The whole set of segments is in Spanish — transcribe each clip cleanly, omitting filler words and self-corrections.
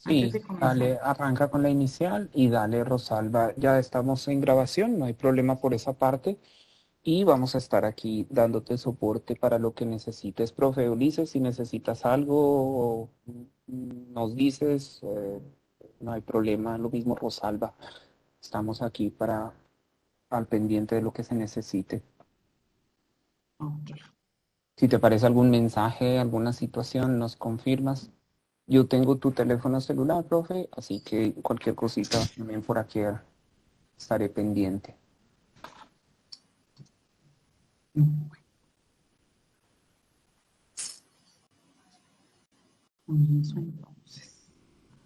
antes Sí, de comenzar. dale, arranca con la inicial y dale, Rosalba. Ya estamos en grabación, no hay problema por esa parte. Y vamos a estar aquí dándote soporte para lo que necesites, profe Ulises. Si necesitas algo, nos dices, no hay problema. Lo mismo, Rosalba. Estamos aquí para al pendiente de lo que se necesite. Ok. Si te parece algún mensaje, alguna situación, nos confirmas. Yo tengo tu teléfono celular, profe, así que cualquier cosita también por aquí estaré pendiente. Bueno, comienzo entonces.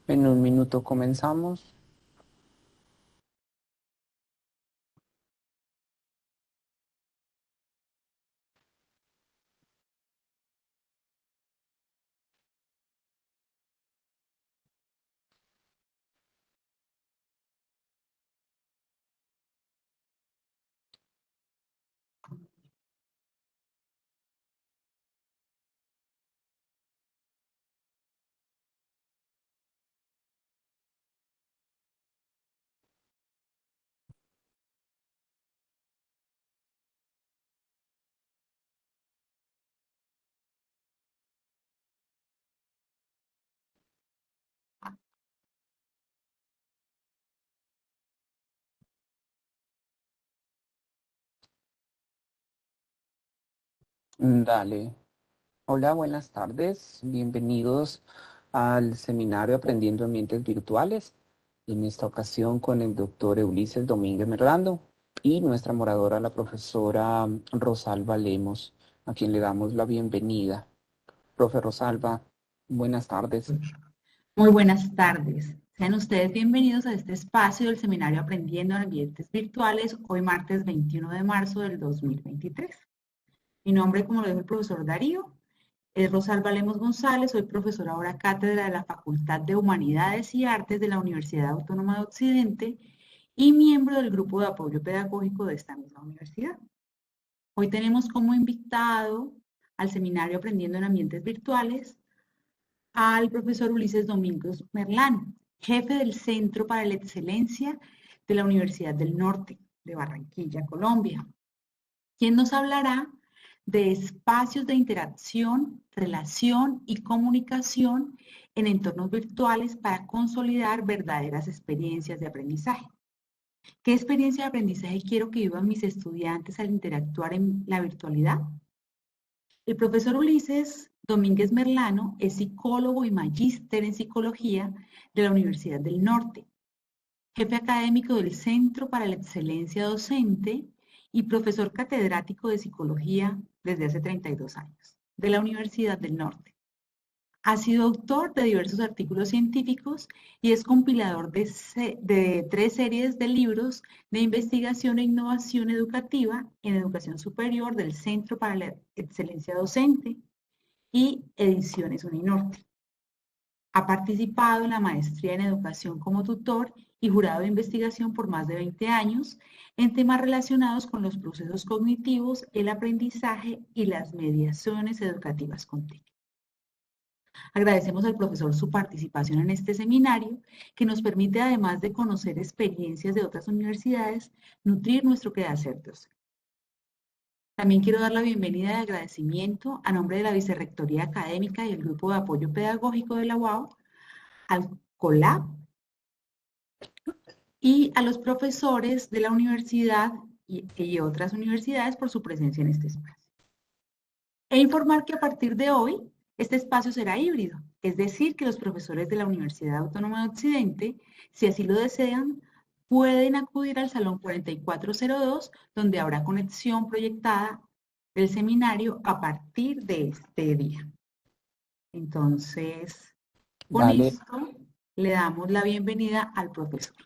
En un minuto comenzamos. Dale. Hola, buenas tardes. Bienvenidos al seminario Aprendiendo Ambientes Virtuales. En esta ocasión con el doctor Ulises Domínguez Merlando y nuestra moradora, la profesora Rosalba Lemos, a quien le damos la bienvenida. Profe Rosalba, buenas tardes. Muy buenas tardes. Sean ustedes bienvenidos a este espacio del seminario Aprendiendo en Ambientes Virtuales, hoy martes 21 de marzo del 2023. Mi nombre, como lo dijo el profesor Darío, es Rosalba Lemos González, soy profesora ahora cátedra de la Facultad de Humanidades y Artes de la Universidad Autónoma de Occidente y miembro del grupo de apoyo pedagógico de esta misma universidad. Hoy tenemos como invitado al seminario Aprendiendo en Ambientes Virtuales al profesor Ulises Domínguez Merlán, jefe del Centro para la Excelencia de la Universidad del Norte de Barranquilla, Colombia, quien nos hablará de espacios de interacción, relación y comunicación en entornos virtuales para consolidar verdaderas experiencias de aprendizaje. ¿Qué experiencia de aprendizaje quiero que vivan mis estudiantes al interactuar en la virtualidad? El profesor Ulises Domínguez Merlano es psicólogo y magíster en psicología de la Universidad del Norte, jefe académico del Centro para la Excelencia Docente y profesor catedrático de psicología desde hace 32 años de la Universidad del Norte. Ha sido autor de diversos artículos científicos y es compilador de 3 series de libros de investigación e innovación educativa en educación superior del Centro para la Excelencia Docente y Ediciones Uninorte. Ha participado en la maestría en educación como tutor y jurado de investigación por más de 20 años en temas relacionados con los procesos cognitivos, el aprendizaje y las mediaciones educativas continuas. Agradecemos al profesor su participación en este seminario, que nos permite, además de conocer experiencias de otras universidades, nutrir nuestro quehacer docente. También quiero dar la bienvenida y agradecimiento a nombre de la Vicerrectoría Académica y el Grupo de Apoyo Pedagógico de la UAO, al COLAB y a los profesores de la universidad y otras universidades por su presencia en este espacio. E informar que a partir de hoy, este espacio será híbrido, es decir, que los profesores de la Universidad Autónoma de Occidente, si así lo desean, pueden acudir al Salón 4402, donde habrá conexión proyectada del seminario a partir de este día. Entonces, con Dale. esto, le damos la bienvenida al profesor.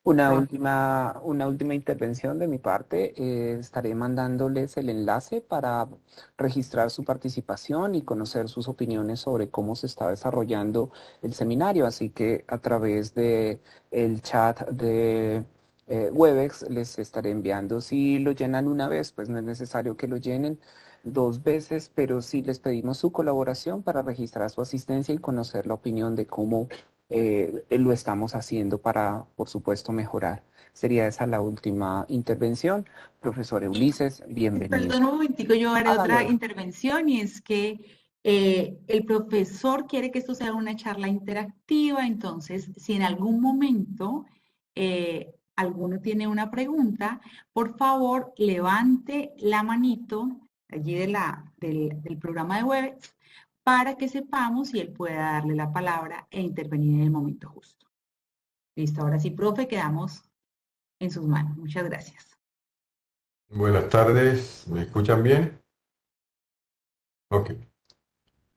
Una última intervención de mi parte. Estaré mandándoles el enlace para registrar su participación y conocer sus opiniones sobre cómo se está desarrollando el seminario. Así que a través de el chat de Webex les estaré enviando. Si lo llenan una vez, pues no es necesario que lo llenen. 2 veces, pero sí les pedimos su colaboración para registrar su asistencia y conocer la opinión de cómo lo estamos haciendo para, por supuesto, mejorar. Sería esa la última intervención. Profesor Ulises, bienvenido. Perdón un momentico, yo haré otra Dale. intervención y es que el profesor quiere que esto sea una charla interactiva, entonces si en algún momento alguno tiene una pregunta, por favor levante la manito allí del programa de Webex para que sepamos si él puede darle la palabra e intervenir en el momento justo. Listo, ahora sí, profe, quedamos en sus manos. Muchas gracias. Buenas tardes, ¿me escuchan bien? Ok.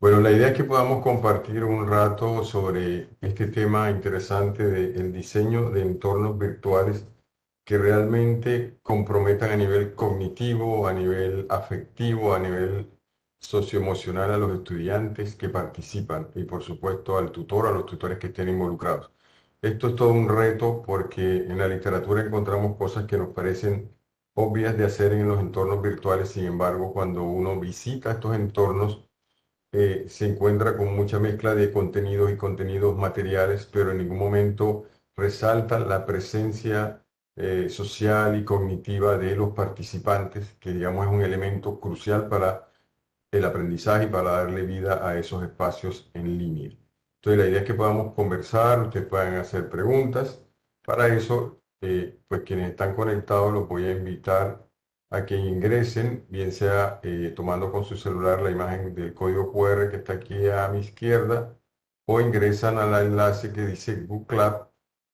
Bueno, la idea es que podamos compartir un rato sobre este tema interesante del diseño de entornos virtuales que realmente comprometan a nivel cognitivo, a nivel afectivo, a nivel socioemocional a los estudiantes que participan y por supuesto al tutor, a los tutores que estén involucrados. Esto es todo un reto porque en la literatura encontramos cosas que nos parecen obvias de hacer en los entornos virtuales, sin embargo, cuando uno visita estos entornos, se encuentra con mucha mezcla de contenidos y contenidos materiales, pero en ningún momento resalta la presencia social y cognitiva de los participantes, que digamos es un elemento crucial para el aprendizaje y para darle vida a esos espacios en línea. Entonces la idea es que podamos conversar, ustedes puedan hacer preguntas. Para eso, pues quienes están conectados los voy a invitar a que ingresen, bien sea tomando con su celular la imagen del código QR que está aquí a mi izquierda, o ingresan al enlace que dice Book Club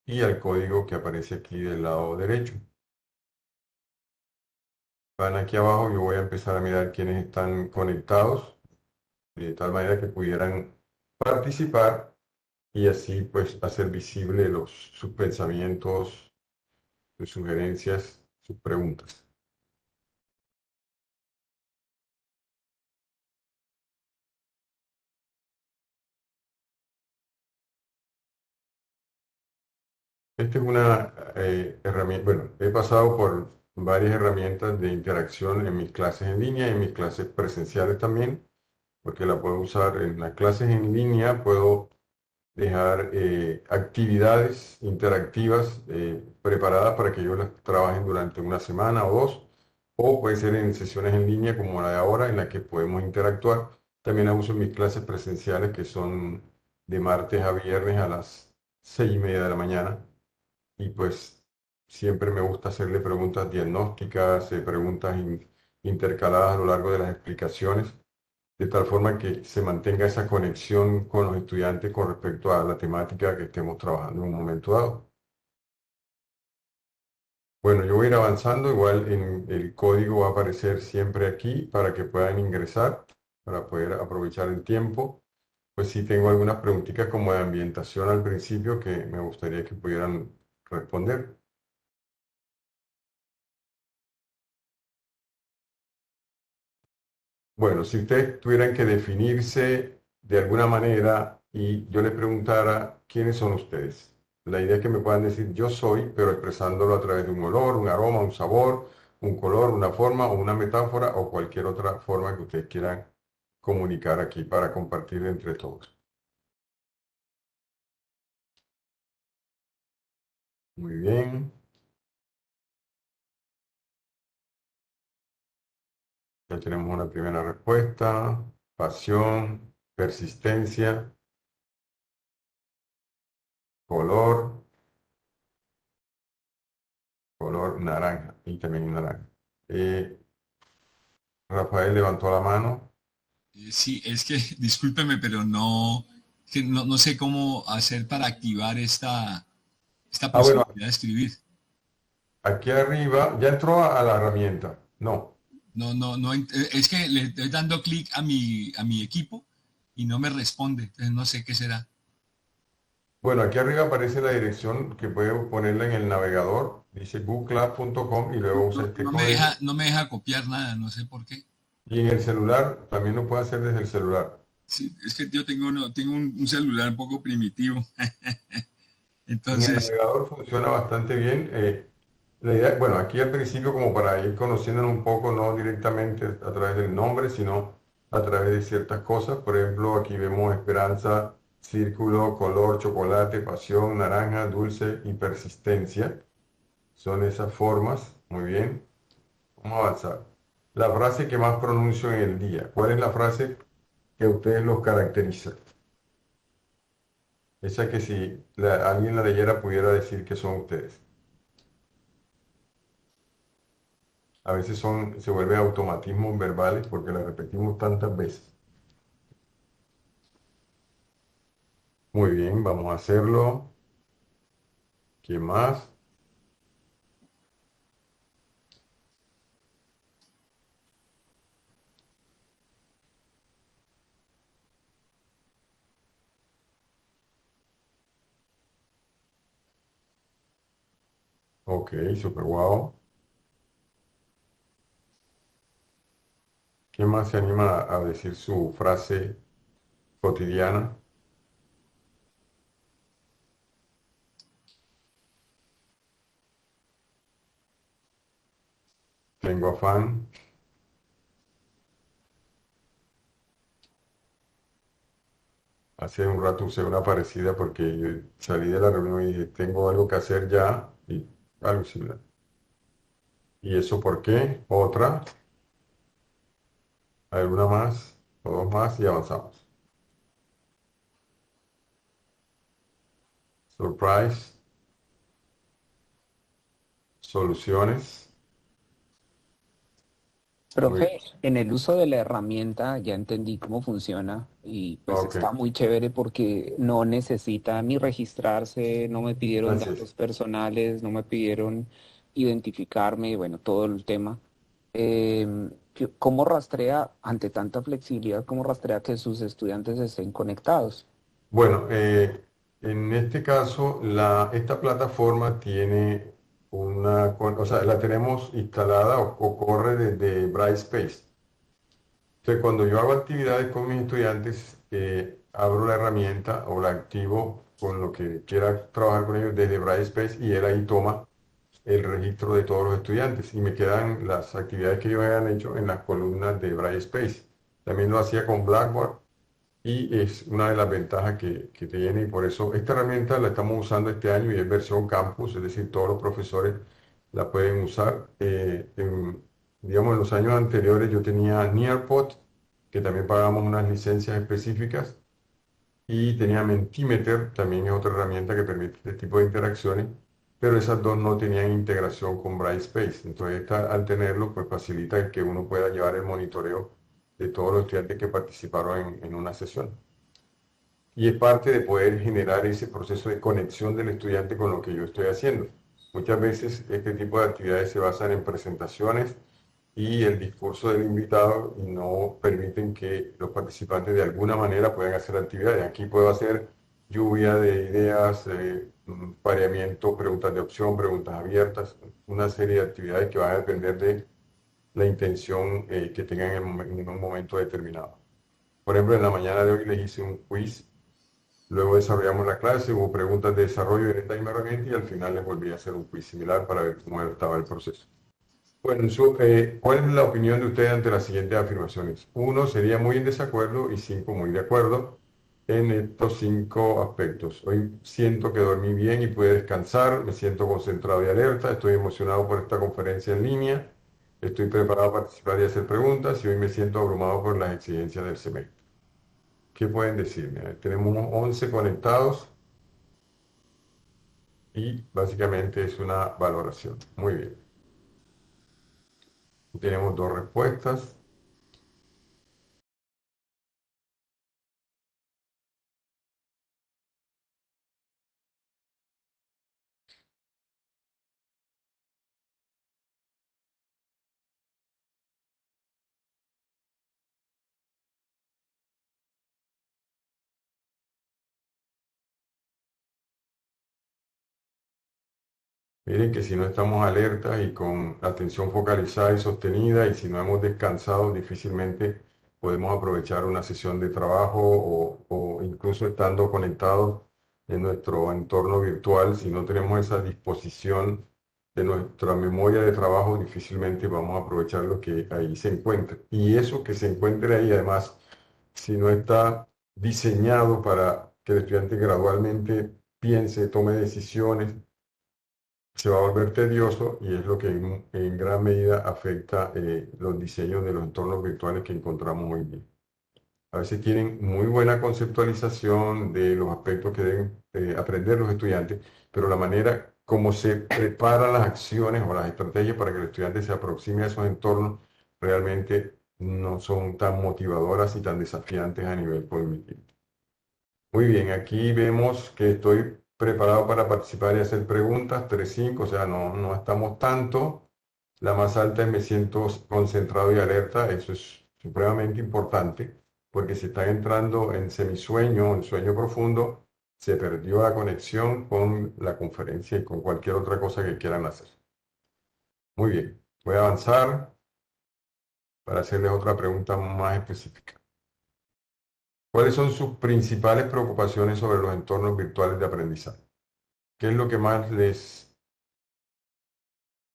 y al código que aparece aquí del lado derecho. Van aquí abajo, yo voy a empezar a mirar quiénes están conectados, de tal manera que pudieran participar y así pues hacer visible sus pensamientos, sus sugerencias, sus preguntas. Esta es una herramienta, bueno, he pasado por varias herramientas de interacción en mis clases en línea y en mis clases presenciales también, porque la puedo usar en las clases en línea, puedo dejar actividades interactivas preparadas para que ellos las trabajen durante una semana o dos, o puede ser en sesiones en línea como la de ahora, en la que podemos interactuar. También la uso en mis clases presenciales, que son de martes a viernes a las 6:30 de la mañana, y pues siempre me gusta hacerle preguntas diagnósticas, preguntas intercaladas a lo largo de las explicaciones, de tal forma que se mantenga esa conexión con los estudiantes con respecto a la temática que estemos trabajando en un momento dado. Bueno, yo voy a ir avanzando, igual en el código va a aparecer siempre aquí para que puedan ingresar, para poder aprovechar el tiempo. Pues sí tengo algunas preguntitas como de ambientación al principio que me gustaría que pudieran responder. Bueno, si ustedes tuvieran que definirse de alguna manera y yo les preguntara quiénes son ustedes, la idea es que me puedan decir yo soy, pero expresándolo a través de un olor, un aroma, un sabor, un color, una forma o una metáfora o cualquier otra forma que ustedes quieran comunicar aquí para compartir entre todos. Muy bien. Ya tenemos una primera respuesta. Pasión, persistencia, color, color naranja y también naranja. Rafael levantó la mano. Sí, es que discúlpeme, pero no, no sé cómo hacer para activar esta Bueno, posibilidad de escribir. aquí arriba, ya entró a la herramienta. No. No, es que le estoy dando clic a mi equipo y no me responde, entonces no sé qué será. Bueno, aquí arriba aparece la dirección que puede ponerla en el navegador. Dice bookclub.com y luego usa este código. No me deja copiar nada, no sé por qué. Y en el celular, también lo puede hacer desde el celular. Sí, es que yo tengo, tengo un celular un poco primitivo. En el Entonces, navegador funciona bastante bien. La idea, bueno, aquí al principio como para ir conociéndonos un poco, no directamente a través del nombre, sino a través de ciertas cosas. Por ejemplo, aquí vemos esperanza, círculo, color, chocolate, pasión, naranja, dulce y persistencia. Son esas formas. Muy bien. Vamos a avanzar. La frase que más pronuncio en el día. ¿Cuál es la frase que a ustedes los caracteriza? Esa que si alguien la leyera pudiera decir que son ustedes. A veces se vuelven automatismos verbales porque la repetimos tantas veces. Muy bien, vamos a hacerlo. ¿Quién más? Ok, super guau. ¿Quién más se anima a decir su frase cotidiana? Tengo afán. Hace un rato usé una parecida porque yo salí de la reunión y dije, tengo algo que hacer ya y algo similar. ¿Y eso por qué? Otra. ¿Alguna más? O dos más y avanzamos. Surprise. Soluciones. Muy bien. Profe, en el uso de la herramienta ya entendí cómo funciona y pues Ok, está muy chévere porque no necesita ni registrarse, no me pidieron así es. datos personales, no me pidieron identificarme, bueno, todo el tema. ¿Cómo rastrea, ante tanta flexibilidad, cómo rastrea que sus estudiantes estén conectados? Bueno, en este caso, esta plataforma tiene o sea, la tenemos instalada o corre desde Brightspace. Entonces, cuando yo hago actividades con mis estudiantes, abro la herramienta o la activo con lo que quiera trabajar con ellos desde Brightspace y él ahí toma el registro de todos los estudiantes y me quedan las actividades que ellos hayan hecho en las columnas de Brightspace. También lo hacía con Blackboard y es una de las ventajas que tiene y por eso esta herramienta la estamos usando este año y es versión campus, es decir, todos los profesores la pueden usar. Digamos, en los años anteriores yo tenía Nearpod, que también pagamos unas licencias específicas, y tenía Mentimeter, también es otra herramienta que permite este tipo de interacciones, pero esas dos no tenían integración con Brightspace. Entonces, al tenerlo, pues facilita que uno pueda llevar el monitoreo de todos los estudiantes que participaron en una sesión. Y es parte de poder generar ese proceso de conexión del estudiante con lo que yo estoy haciendo. Muchas veces este tipo de actividades se basan en presentaciones y el discurso del invitado y no permiten que los participantes de alguna manera puedan hacer actividades. Aquí puedo hacer lluvia de ideas, pareamiento, preguntas de opción, preguntas abiertas, una serie de actividades que van a depender de la intención que tengan en un momento determinado. Por ejemplo, en la mañana de hoy les hice un quiz, luego desarrollamos la clase, hubo preguntas de desarrollo de esta misma herramienta y al final les volví a hacer un quiz similar para ver cómo estaba el proceso. Bueno, ¿cuál es la opinión de ustedes ante las siguientes afirmaciones? 1 sería muy en desacuerdo y 5 muy de acuerdo en estos 5 aspectos. Hoy siento que dormí bien y pude descansar, me siento concentrado y alerta, estoy emocionado por esta conferencia en línea, estoy preparado a participar y hacer preguntas y hoy me siento abrumado por las exigencias del semestre. ¿Qué pueden decirme? Tenemos 11 conectados y básicamente es una valoración. Muy bien. Tenemos 2 respuestas. Miren que si no estamos alertas y con atención focalizada y sostenida y si no hemos descansado, difícilmente podemos aprovechar una sesión de trabajo o incluso estando conectados en nuestro entorno virtual, si no tenemos esa disposición de nuestra memoria de trabajo, difícilmente vamos a aprovechar lo que ahí se encuentra. Y eso que se encuentre ahí, además, si no está diseñado para que el estudiante gradualmente piense, tome decisiones, se va a volver tedioso y es lo que en gran medida afecta los diseños de los entornos virtuales que encontramos hoy día. A veces tienen muy buena conceptualización de los aspectos que deben aprender los estudiantes, pero la manera como se preparan las acciones o las estrategias para que el estudiante se aproxime a esos entornos realmente no son tan motivadoras y tan desafiantes a nivel cognitivo. Muy bien, aquí vemos que estoy preparado para participar y hacer preguntas, 3-5, o sea, no estamos tanto. La más alta es me siento concentrado y alerta, eso es supremamente importante, porque si están entrando en semisueño, en sueño profundo, se perdió la conexión con la conferencia y con cualquier otra cosa que quieran hacer. Muy bien, voy a avanzar para hacerles otra pregunta más específica. ¿Cuáles son sus principales preocupaciones sobre los entornos virtuales de aprendizaje? ¿Qué es lo que más les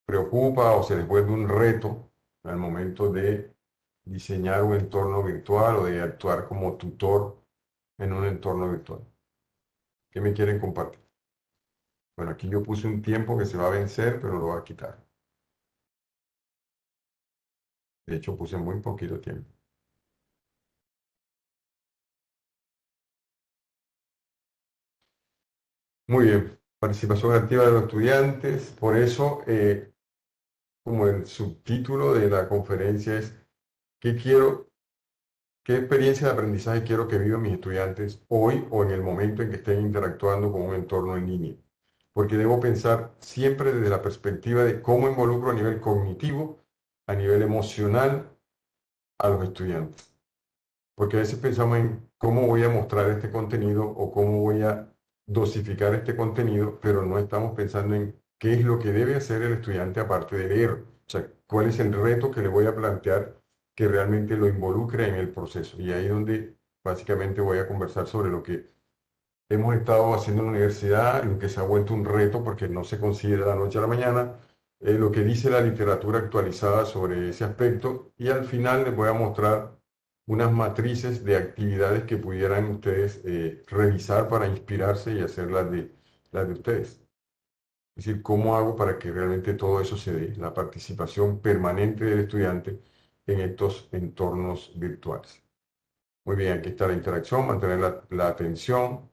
preocupa o se les vuelve un reto al momento de diseñar un entorno virtual o de actuar como tutor en un entorno virtual? ¿Qué me quieren compartir? Bueno, aquí yo puse un tiempo que se va a vencer, pero lo voy a quitar. De hecho, puse muy poquito tiempo. Muy bien, participación activa de los estudiantes. Por eso, como el subtítulo de la conferencia es ¿qué experiencia de aprendizaje quiero que vivan mis estudiantes hoy o en el momento en que estén interactuando con un entorno en línea? Porque debo pensar siempre desde la perspectiva de cómo involucro a nivel cognitivo, a nivel emocional, a los estudiantes. Porque a veces pensamos en cómo voy a mostrar este contenido o cómo voy a dosificar este contenido, pero no estamos pensando en qué es lo que debe hacer el estudiante aparte de leer. O sea, cuál es el reto que le voy a plantear que realmente lo involucre en el proceso. Y ahí es donde básicamente voy a conversar sobre lo que hemos estado haciendo en la universidad, lo que se ha vuelto un reto porque no se consigue de la noche a la mañana, lo que dice la literatura actualizada sobre ese aspecto, y al final les voy a mostrar unas matrices de actividades que pudieran ustedes revisar para inspirarse y hacer las de ustedes. Es decir, ¿cómo hago para que realmente todo eso se dé? La participación permanente del estudiante en estos entornos virtuales. Muy bien, aquí está la interacción, mantener la atención,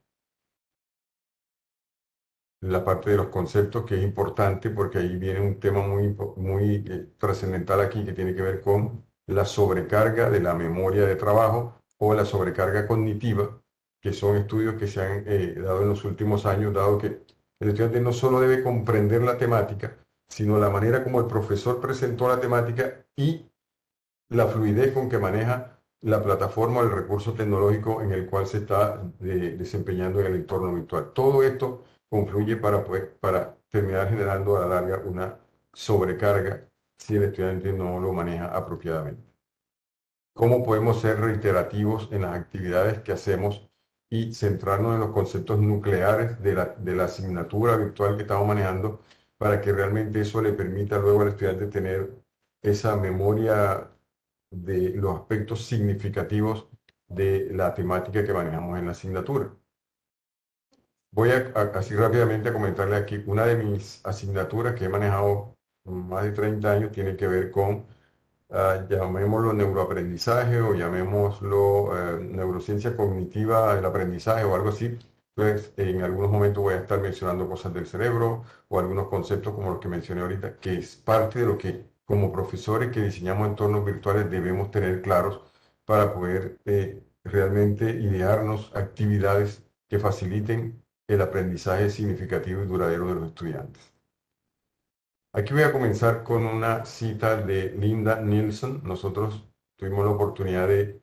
la parte de los conceptos que es importante porque ahí viene un tema muy trascendental aquí que tiene que ver con la sobrecarga de la memoria de trabajo o la sobrecarga cognitiva, que son estudios que se han dado en los últimos años, dado que el estudiante no solo debe comprender la temática, sino la manera como el profesor presentó la temática y la fluidez con que maneja la plataforma o el recurso tecnológico en el cual se está desempeñando en el entorno virtual. Todo esto confluye para terminar generando a la larga una sobrecarga si el estudiante no lo maneja apropiadamente. ¿Cómo podemos ser reiterativos en las actividades que hacemos y centrarnos en los conceptos nucleares de la asignatura virtual que estamos manejando para que realmente eso le permita luego al estudiante tener esa memoria de los aspectos significativos de la temática que manejamos en la asignatura? Voy así rápidamente a comentarle aquí, una de mis asignaturas que he manejado más de 30 años tiene que ver con, llamémoslo neuroaprendizaje o llamémoslo neurociencia cognitiva del aprendizaje o algo así. Pues en algunos momentos voy a estar mencionando cosas del cerebro o algunos conceptos como los que mencioné ahorita, que es parte de lo que como profesores que diseñamos entornos virtuales debemos tener claros para poder realmente idearnos actividades que faciliten el aprendizaje significativo y duradero de los estudiantes. Aquí voy a comenzar con una cita de Linda Nielsen. Nosotros tuvimos la oportunidad de,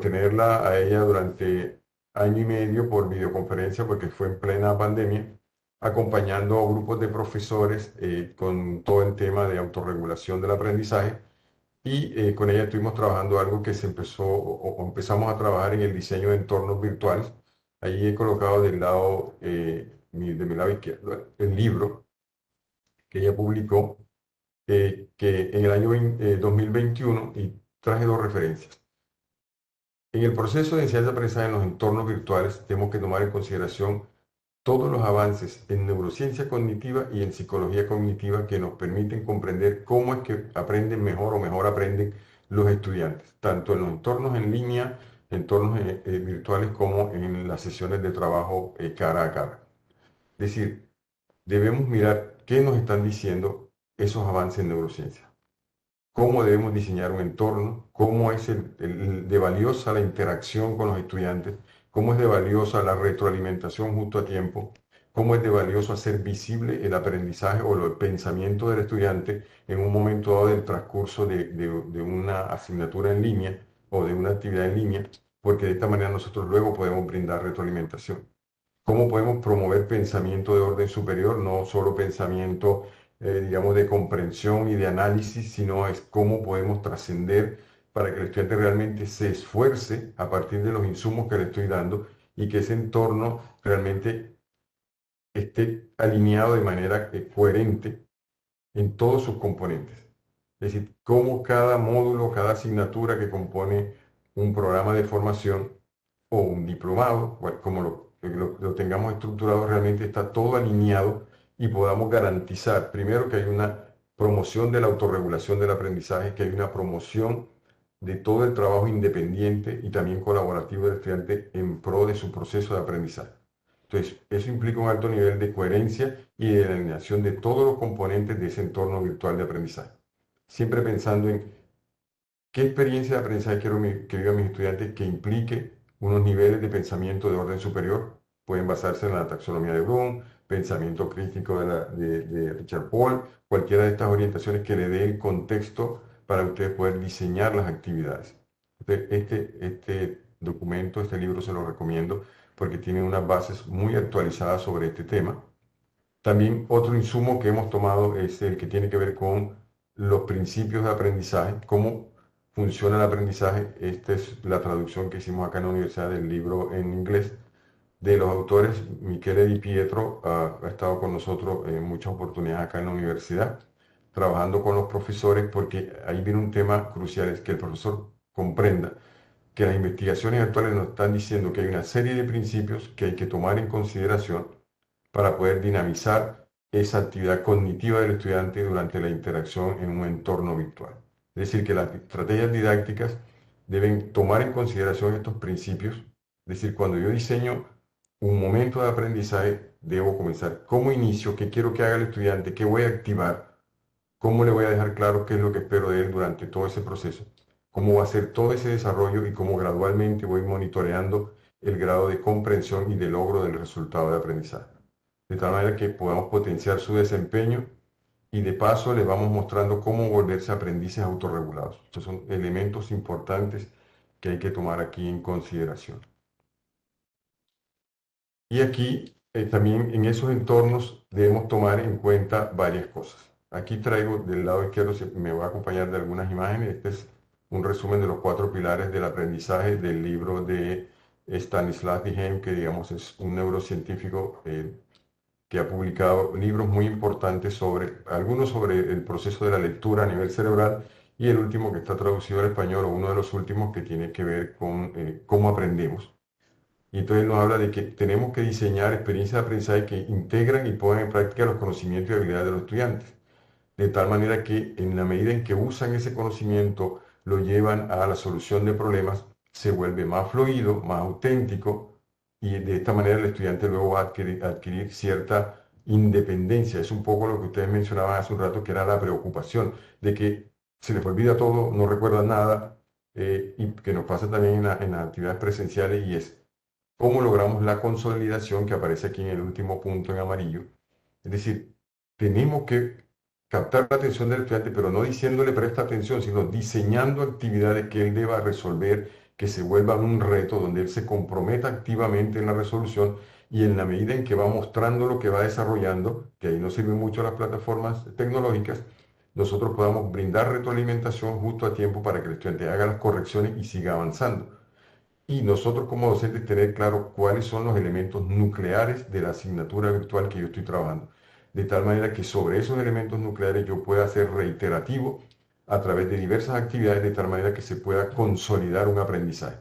tenerla a ella durante año y medio por videoconferencia porque fue en plena pandemia, acompañando a grupos de profesores con todo el tema de autorregulación del aprendizaje. Y con ella estuvimos trabajando algo que se empezó o empezamos a trabajar en el diseño de entornos virtuales. Ahí he colocado del lado, de mi lado izquierdo el libro que ella publicó que en el año 2021, y traje dos referencias. En el proceso de enseñanza-aprendizaje en los entornos virtuales tenemos que tomar en consideración todos los avances en neurociencia cognitiva y en psicología cognitiva que nos permiten comprender cómo es que aprenden mejor o mejor aprenden los estudiantes, tanto en los entornos en línea, entornos virtuales, como en las sesiones de trabajo cara a cara. Es decir, debemos mirar qué nos están diciendo esos avances en neurociencia. Cómo debemos diseñar un entorno, cómo es de valiosa la interacción con los estudiantes, cómo es de valiosa la retroalimentación justo a tiempo, cómo es de valioso hacer visible el aprendizaje o el pensamiento del estudiante en un momento dado del transcurso de una asignatura en línea o de una actividad en línea, porque de esta manera nosotros luego podemos brindar retroalimentación. Cómo podemos promover pensamiento de orden superior, no solo pensamiento digamos, de comprensión y de análisis, sino es cómo podemos trascender para que el estudiante realmente se esfuerce a partir de los insumos que le estoy dando y que ese entorno realmente esté alineado de manera coherente en todos sus componentes. Es decir, cómo cada módulo, cada asignatura que compone un programa de formación o un diplomado, como lo tengamos estructurado, realmente está todo alineado y podamos garantizar, primero, que hay una promoción de la autorregulación del aprendizaje, que hay una promoción de todo el trabajo independiente y también colaborativo del estudiante en pro de su proceso de aprendizaje. Entonces, eso implica un alto nivel de coherencia y de alineación de todos los componentes de ese entorno virtual de aprendizaje. Siempre pensando en qué experiencia de aprendizaje quiero que vivan mis estudiantes que implique unos niveles de pensamiento de orden superior. Pueden basarse en la taxonomía de Bloom, pensamiento crítico de Richard Paul, cualquiera de estas orientaciones que le dé el contexto para ustedes poder diseñar las actividades. Este documento, este libro se lo recomiendo porque tiene unas bases muy actualizadas sobre este tema. También otro insumo que hemos tomado es el que tiene que ver con los principios de aprendizaje, cómo funciona el aprendizaje. Esta es la traducción que hicimos acá en la universidad del libro en inglés de los autores. Michele Di Pietro ha estado con nosotros en muchas oportunidades acá en la universidad, trabajando con los profesores, porque ahí viene un tema crucial, es que el profesor comprenda que las investigaciones actuales nos están diciendo que hay una serie de principios que hay que tomar en consideración para poder dinamizar esa actividad cognitiva del estudiante durante la interacción en un entorno virtual. Es decir, que las estrategias didácticas deben tomar en consideración estos principios. Es decir, cuando yo diseño un momento de aprendizaje, debo comenzar cómo inicio, qué quiero que haga el estudiante, qué voy a activar, cómo le voy a dejar claro qué es lo que espero de él durante todo ese proceso, cómo va a ser todo ese desarrollo y cómo gradualmente voy monitoreando el grado de comprensión y de logro del resultado de aprendizaje. De tal manera que podamos potenciar su desempeño y de paso les vamos mostrando cómo volverse aprendices autorregulados. Estos son elementos importantes que hay que tomar aquí en consideración. Y aquí también en esos entornos debemos tomar en cuenta varias cosas. Aquí traigo del lado izquierdo, me voy a acompañar de algunas imágenes. Este es un resumen de los 4 pilares del aprendizaje del libro de Stanisław Lem, que digamos es un neurocientífico que ha publicado libros muy importantes algunos sobre el proceso de la lectura a nivel cerebral, y el último que está traducido al español, o uno de los últimos, que tiene que ver con cómo aprendemos. Y entonces nos habla de que tenemos que diseñar experiencias de aprendizaje que integran y pongan en práctica los conocimientos y habilidades de los estudiantes, de tal manera que en la medida en que usan ese conocimiento, lo llevan a la solución de problemas, se vuelve más fluido, más auténtico, y de esta manera el estudiante luego va a adquirir cierta independencia. Es un poco lo que ustedes mencionaban hace un rato, que era la preocupación de que se les olvida todo, no recuerdan nada, y que nos pasa también en las actividades presenciales, y es cómo logramos la consolidación que aparece aquí en el último punto en amarillo. Es decir, tenemos que captar la atención del estudiante, pero no diciéndole presta atención, sino diseñando actividades que él deba resolver, que se vuelvan un reto, donde él se comprometa activamente en la resolución, y en la medida en que va mostrando lo que va desarrollando, que ahí nos sirven mucho las plataformas tecnológicas, nosotros podamos brindar retroalimentación justo a tiempo para que el estudiante haga las correcciones y siga avanzando. Y nosotros como docentes tener claro cuáles son los elementos nucleares de la asignatura virtual que yo estoy trabajando. de tal manera que sobre esos elementos nucleares yo pueda ser reiterativo a través de diversas actividades, de tal manera que se pueda consolidar un aprendizaje.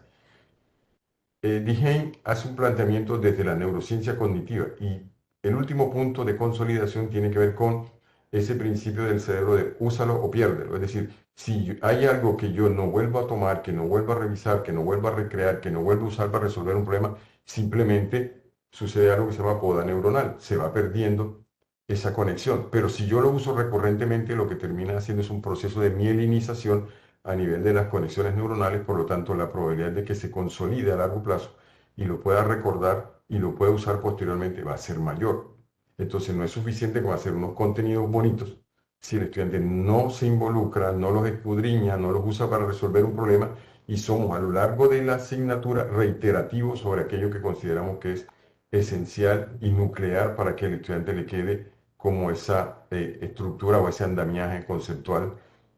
Duhigg hace un planteamiento desde la neurociencia cognitiva y el último punto de consolidación tiene que ver con ese principio del cerebro de úsalo o piérdelo. Es decir, si hay algo que yo no vuelvo a tomar, que no vuelvo a revisar, que no vuelvo a recrear, que no vuelvo a usar para resolver un problema, simplemente sucede algo que se llama poda neuronal. Se va perdiendo esa conexión. Pero si yo lo uso recurrentemente, lo que termina haciendo es un proceso de mielinización a nivel de las conexiones neuronales, por lo tanto la probabilidad de que se consolide a largo plazo y lo pueda recordar y lo pueda usar posteriormente va a ser mayor. Entonces no es suficiente con hacer unos contenidos bonitos si el estudiante no se involucra, no los escudriña, no los usa para resolver un problema y somos a lo largo de la asignatura reiterativos sobre aquello que consideramos que es esencial y nuclear para que el estudiante le quede como esa estructura o ese andamiaje conceptual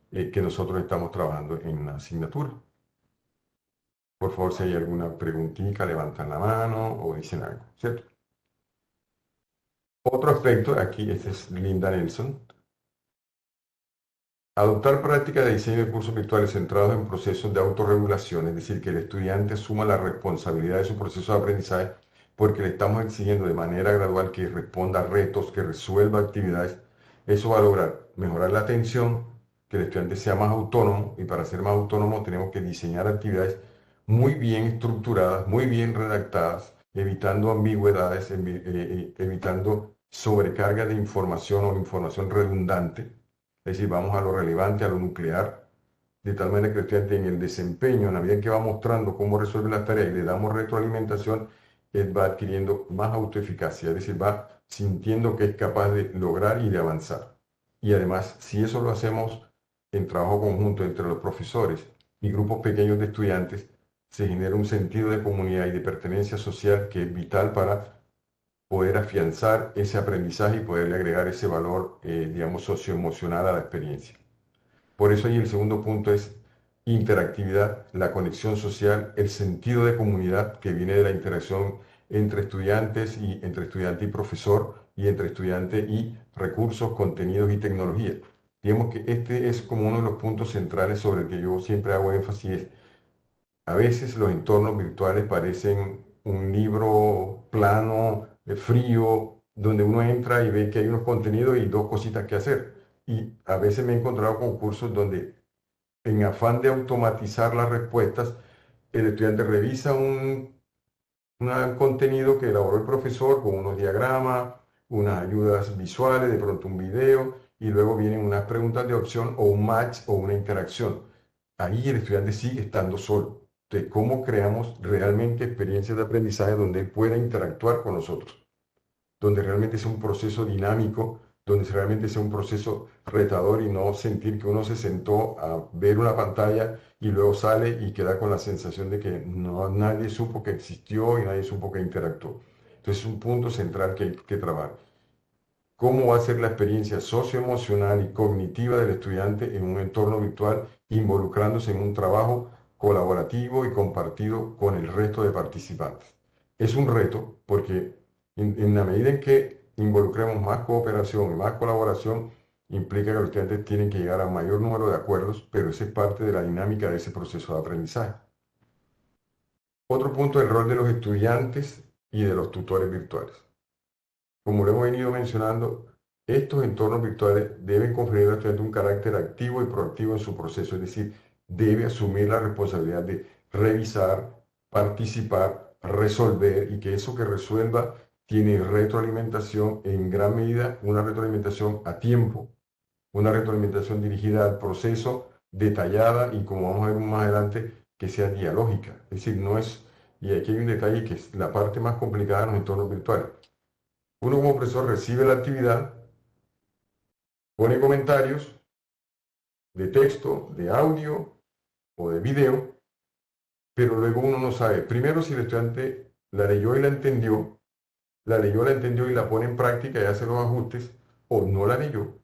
que nosotros estamos trabajando en la asignatura. Por favor, si hay alguna preguntita, levantan la mano o dicen algo, ¿cierto? Otro aspecto, aquí, este es Linda Nelson. Adoptar prácticas de diseño de cursos virtuales centrados en procesos de autorregulación, es decir, que el estudiante asuma la responsabilidad de su proceso de aprendizaje porque le estamos exigiendo de manera gradual que responda a retos, que resuelva actividades. Eso va a lograr mejorar la atención, que el estudiante sea más autónomo, y para ser más autónomo tenemos que diseñar actividades muy bien estructuradas, muy bien redactadas, evitando ambigüedades, evitando sobrecarga de información o información redundante. Es decir, vamos a lo relevante, a lo nuclear, de tal manera que el estudiante en el desempeño, en la medida que va mostrando cómo resuelve las tareas y le damos retroalimentación, él va adquiriendo más autoeficacia, es decir, va sintiendo que es capaz de lograr y de avanzar. Y además, si eso lo hacemos en trabajo conjunto entre los profesores y grupos pequeños de estudiantes, se genera un sentido de comunidad y de pertenencia social que es vital para poder afianzar ese aprendizaje y poderle agregar ese valor, digamos, socioemocional a la experiencia. Por eso ahí el segundo punto es interactividad, la conexión social, el sentido de comunidad que viene de la interacción entre estudiantes y profesor, y entre estudiante y recursos, contenidos y tecnología. Digamos que este es como uno de los puntos centrales sobre el que yo siempre hago énfasis. A veces los entornos virtuales parecen un libro plano, frío, donde uno entra y ve que hay unos contenidos y dos cositas que hacer. Y a veces me he encontrado con cursos donde, en afán de automatizar las respuestas, el estudiante revisa un contenido que elaboró el profesor con unos diagramas, unas ayudas visuales, de pronto un video, y luego vienen unas preguntas de opción o un match o una interacción. Ahí el estudiante sigue estando solo. Entonces, ¿cómo creamos realmente experiencias de aprendizaje donde él pueda interactuar con nosotros? Donde realmente sea un proceso dinámico, donde realmente sea un proceso retador y no sentir que uno se sentó a ver una pantalla y luego sale y queda con la sensación de que nadie supo que existió y nadie supo que interactuó. Entonces es un punto central que hay que trabajar. ¿Cómo va a ser la experiencia socioemocional y cognitiva del estudiante en un entorno virtual, involucrándose en un trabajo colaborativo y compartido con el resto de participantes? Es un reto porque en la medida en que involucremos más cooperación y más colaboración, implica que los estudiantes tienen que llegar a mayor número de acuerdos, pero esa es parte de la dinámica de ese proceso de aprendizaje. Otro punto es el rol de los estudiantes y de los tutores virtuales. Como lo hemos venido mencionando, estos entornos virtuales deben conferir al estudiante un carácter activo y proactivo en su proceso, es decir, debe asumir la responsabilidad de revisar, participar, resolver, y que eso que resuelva tiene retroalimentación, en gran medida una retroalimentación a tiempo, una retroalimentación dirigida al proceso, detallada y, como vamos a ver más adelante, que sea dialógica. Es decir, no es, y aquí hay un detalle que es la parte más complicada en los entornos virtuales. Uno como profesor recibe la actividad, pone comentarios de texto, de audio o de video, pero luego uno no sabe, primero, si el estudiante la leyó y la entendió y la pone en práctica y hace los ajustes, o no la leyó,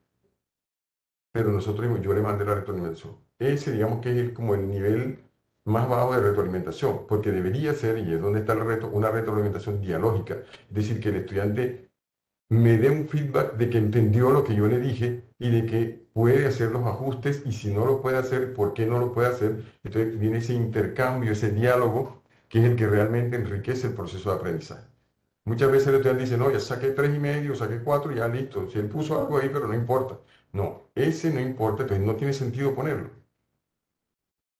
pero nosotros dijimos, yo le mandé la retroalimentación. Ese, digamos que es como el nivel más bajo de retroalimentación, porque debería ser, y es donde está el reto, una retroalimentación dialógica, es decir, que el estudiante me dé un feedback de que entendió lo que yo le dije y de que puede hacer los ajustes, y si no lo puede hacer, ¿por qué no lo puede hacer? Entonces viene ese intercambio, ese diálogo, que es el que realmente enriquece el proceso de aprendizaje. Muchas veces el estudiante dice, no, ya saqué 3,5, saqué 4, ya listo. Si él puso algo ahí, pero no importa. No, ese no importa, entonces no tiene sentido ponerlo.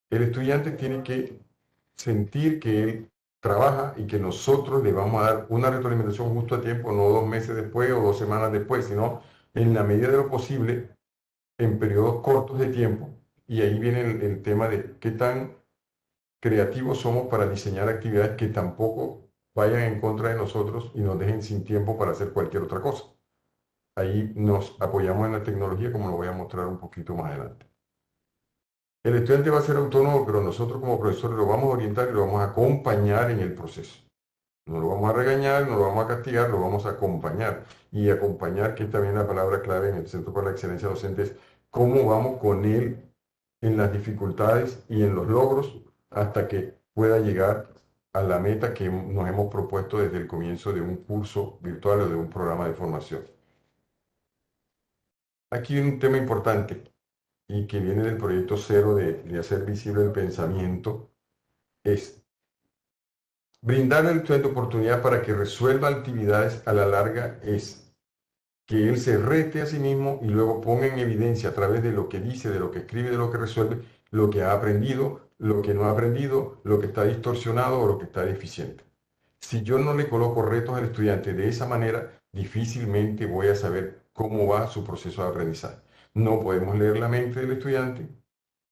El estudiante tiene que sentir que él trabaja y que nosotros le vamos a dar una retroalimentación justo a tiempo, no 2 meses después o 2 semanas después, sino en la medida de lo posible, en periodos cortos de tiempo. Y ahí viene el tema de qué tan creativos somos para diseñar actividades que tampoco vayan en contra de nosotros y nos dejen sin tiempo para hacer cualquier otra cosa. Ahí nos apoyamos en la tecnología, como lo voy a mostrar un poquito más adelante. El estudiante va a ser autónomo, pero nosotros como profesores lo vamos a orientar y lo vamos a acompañar en el proceso. No lo vamos a regañar, no lo vamos a castigar, lo vamos a acompañar. Y acompañar, que es también la palabra clave en el Centro para la Excelencia Docente, es cómo vamos con él en las dificultades y en los logros hasta que pueda llegar a la meta que nos hemos propuesto desde el comienzo de un curso virtual o de un programa de formación. Aquí hay un tema importante y que viene del proyecto cero de hacer visible el pensamiento, es brindarle al estudiante oportunidad para que resuelva actividades. A la larga es que él se rete a sí mismo y luego ponga en evidencia a través de lo que dice, de lo que escribe, de lo que resuelve, lo que ha aprendido, lo que no ha aprendido, lo que está distorsionado o lo que está deficiente. Si yo no le coloco retos al estudiante de esa manera, difícilmente voy a saber cómo va su proceso de aprendizaje. No podemos leer la mente del estudiante,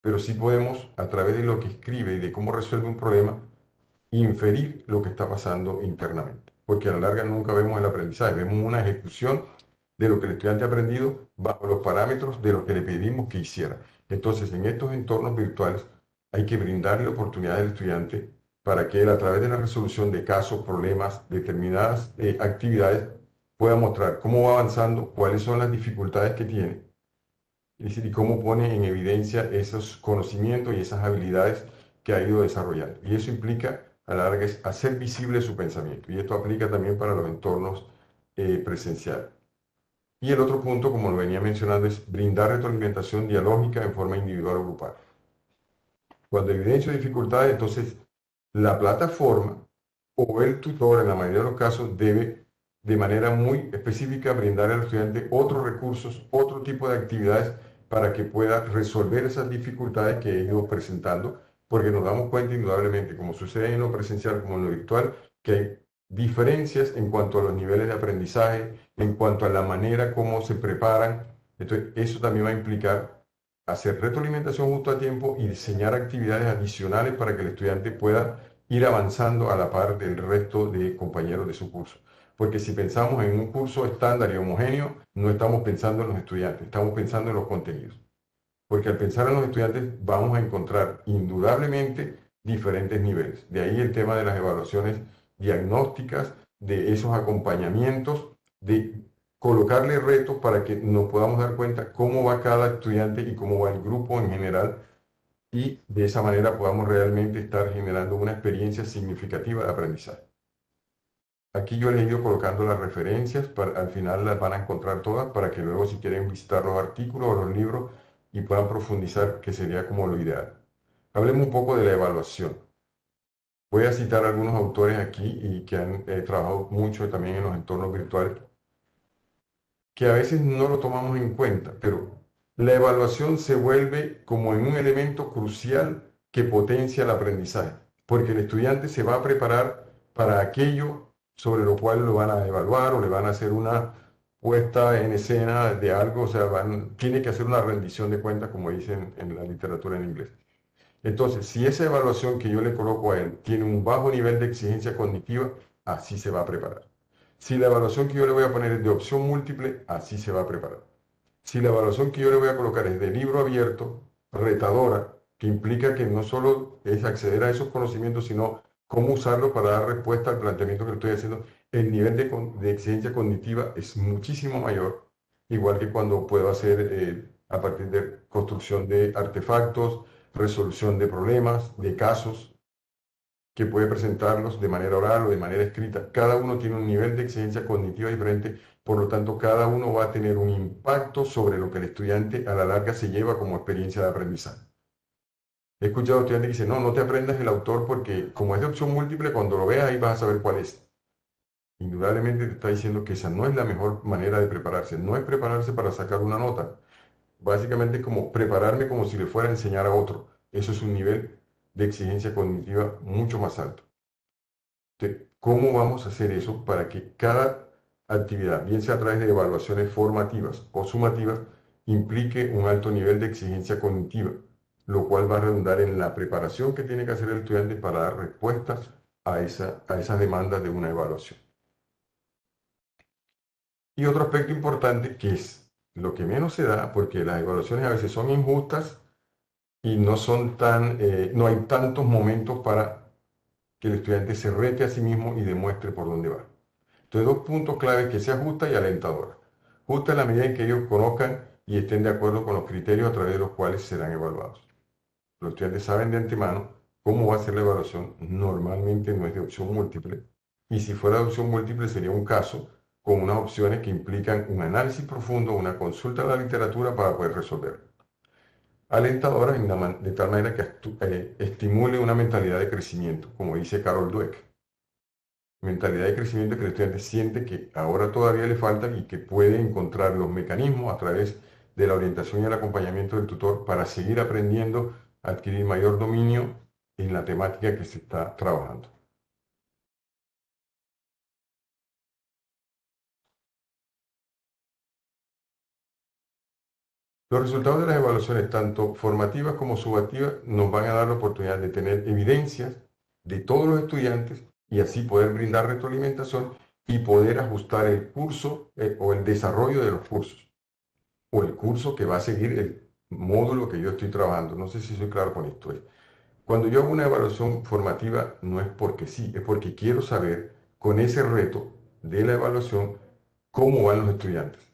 pero sí podemos, a través de lo que escribe y de cómo resuelve un problema, inferir lo que está pasando internamente. Porque a la larga nunca vemos el aprendizaje, vemos una ejecución de lo que el estudiante ha aprendido bajo los parámetros de lo que le pedimos que hiciera. Entonces, en estos entornos virtuales hay que brindarle la oportunidad al estudiante para que él, a través de la resolución de casos, problemas, determinadas actividades, pueda mostrar cómo va avanzando, cuáles son las dificultades que tiene, es decir, y cómo pone en evidencia esos conocimientos y esas habilidades que ha ido desarrollando. Y eso implica, a la larga, es hacer visible su pensamiento. Y esto aplica también para los entornos presenciales. Y el otro punto, como lo venía mencionando, es brindar retroalimentación dialógica en forma individual o grupal. Cuando evidencio dificultades, entonces la plataforma o el tutor, en la mayoría de los casos, debe de manera muy específica brindarle al estudiante otros recursos, otro tipo de actividades para que pueda resolver esas dificultades que he ido presentando, porque nos damos cuenta indudablemente, como sucede en lo presencial como en lo virtual, que hay diferencias en cuanto a los niveles de aprendizaje, en cuanto a la manera como se preparan. Entonces, eso también va a implicar hacer retroalimentación justo a tiempo y diseñar actividades adicionales para que el estudiante pueda ir avanzando a la par del resto de compañeros de su curso. Porque si pensamos en un curso estándar y homogéneo, no estamos pensando en los estudiantes, estamos pensando en los contenidos. Porque al pensar en los estudiantes vamos a encontrar indudablemente diferentes niveles. De ahí el tema de las evaluaciones diagnósticas, de esos acompañamientos, de colocarle retos para que nos podamos dar cuenta cómo va cada estudiante y cómo va el grupo en general, y de esa manera podamos realmente estar generando una experiencia significativa de aprendizaje. Aquí yo les he ido colocando las referencias, al final las van a encontrar todas para que luego, si quieren visitar los artículos o los libros y puedan profundizar, que sería como lo ideal. Hablemos un poco de la evaluación. Voy a citar algunos autores aquí y que han trabajado mucho también en los entornos virtuales, que a veces no lo tomamos en cuenta, pero la evaluación se vuelve como en un elemento crucial que potencia el aprendizaje, porque el estudiante se va a preparar para aquello sobre lo cual lo van a evaluar o le van a hacer una puesta en escena de algo, o sea, tiene que hacer una rendición de cuentas, como dicen en la literatura en inglés. Entonces, si esa evaluación que yo le coloco a él tiene un bajo nivel de exigencia cognitiva, así se va a preparar. Si la evaluación que yo le voy a poner es de opción múltiple, así se va a preparar. Si la evaluación que yo le voy a colocar es de libro abierto, retadora, que implica que no solo es acceder a esos conocimientos, sino cómo usarlo para dar respuesta al planteamiento que le estoy haciendo, el nivel de exigencia cognitiva es muchísimo mayor, igual que cuando puedo hacer a partir de construcción de artefactos, resolución de problemas, de casos, que puede presentarlos de manera oral o de manera escrita. Cada uno tiene un nivel de exigencia cognitiva diferente Por lo tanto, cada uno va a tener un impacto sobre lo que el estudiante a la larga se lleva como experiencia de aprendizaje. He escuchado estudiantes que dicen, no, no te aprendas el autor porque como es de opción múltiple, cuando lo veas ahí vas a saber cuál es. Indudablemente te está diciendo que esa no es la mejor manera de prepararse. No es prepararse para sacar una nota. Básicamente es como prepararme como si le fuera a enseñar a otro. Eso es un nivel de exigencia cognitiva mucho más alto. Entonces, ¿cómo vamos a hacer eso para que cada actividad, bien sea a través de evaluaciones formativas o sumativas, implique un alto nivel de exigencia cognitiva, lo cual va a redundar en la preparación que tiene que hacer el estudiante para dar respuestas a esas demandas de una evaluación? Y otro aspecto importante que es lo que menos se da, porque las evaluaciones a veces son injustas y no hay tantos momentos para que el estudiante se rete a sí mismo y demuestre por dónde va. Entonces, dos puntos claves: que sea justa y alentadora. Justa en la medida en que ellos conozcan y estén de acuerdo con los criterios a través de los cuales serán evaluados. Los estudiantes saben de antemano cómo va a ser la evaluación. Normalmente no es de opción múltiple. Y si fuera de opción múltiple sería un caso con unas opciones que implican un análisis profundo, una consulta a la literatura para poder resolver. Alentadora de tal manera que estimule una mentalidad de crecimiento, como dice Carol Dweck. Mentalidad de crecimiento que el estudiante siente que ahora todavía le falta y que puede encontrar los mecanismos a través de la orientación y el acompañamiento del tutor para seguir aprendiendo, adquirir mayor dominio en la temática que se está trabajando. Los resultados de las evaluaciones, tanto formativas como sumativas, nos van a dar la oportunidad de tener evidencias de todos los estudiantes y así poder brindar retroalimentación y poder ajustar el curso o el desarrollo de los cursos o el curso que va a seguir el módulo que yo estoy trabajando. No sé si soy claro con esto. Cuando yo hago una evaluación formativa no es porque sí, es porque quiero saber con ese reto de la evaluación cómo van los estudiantes.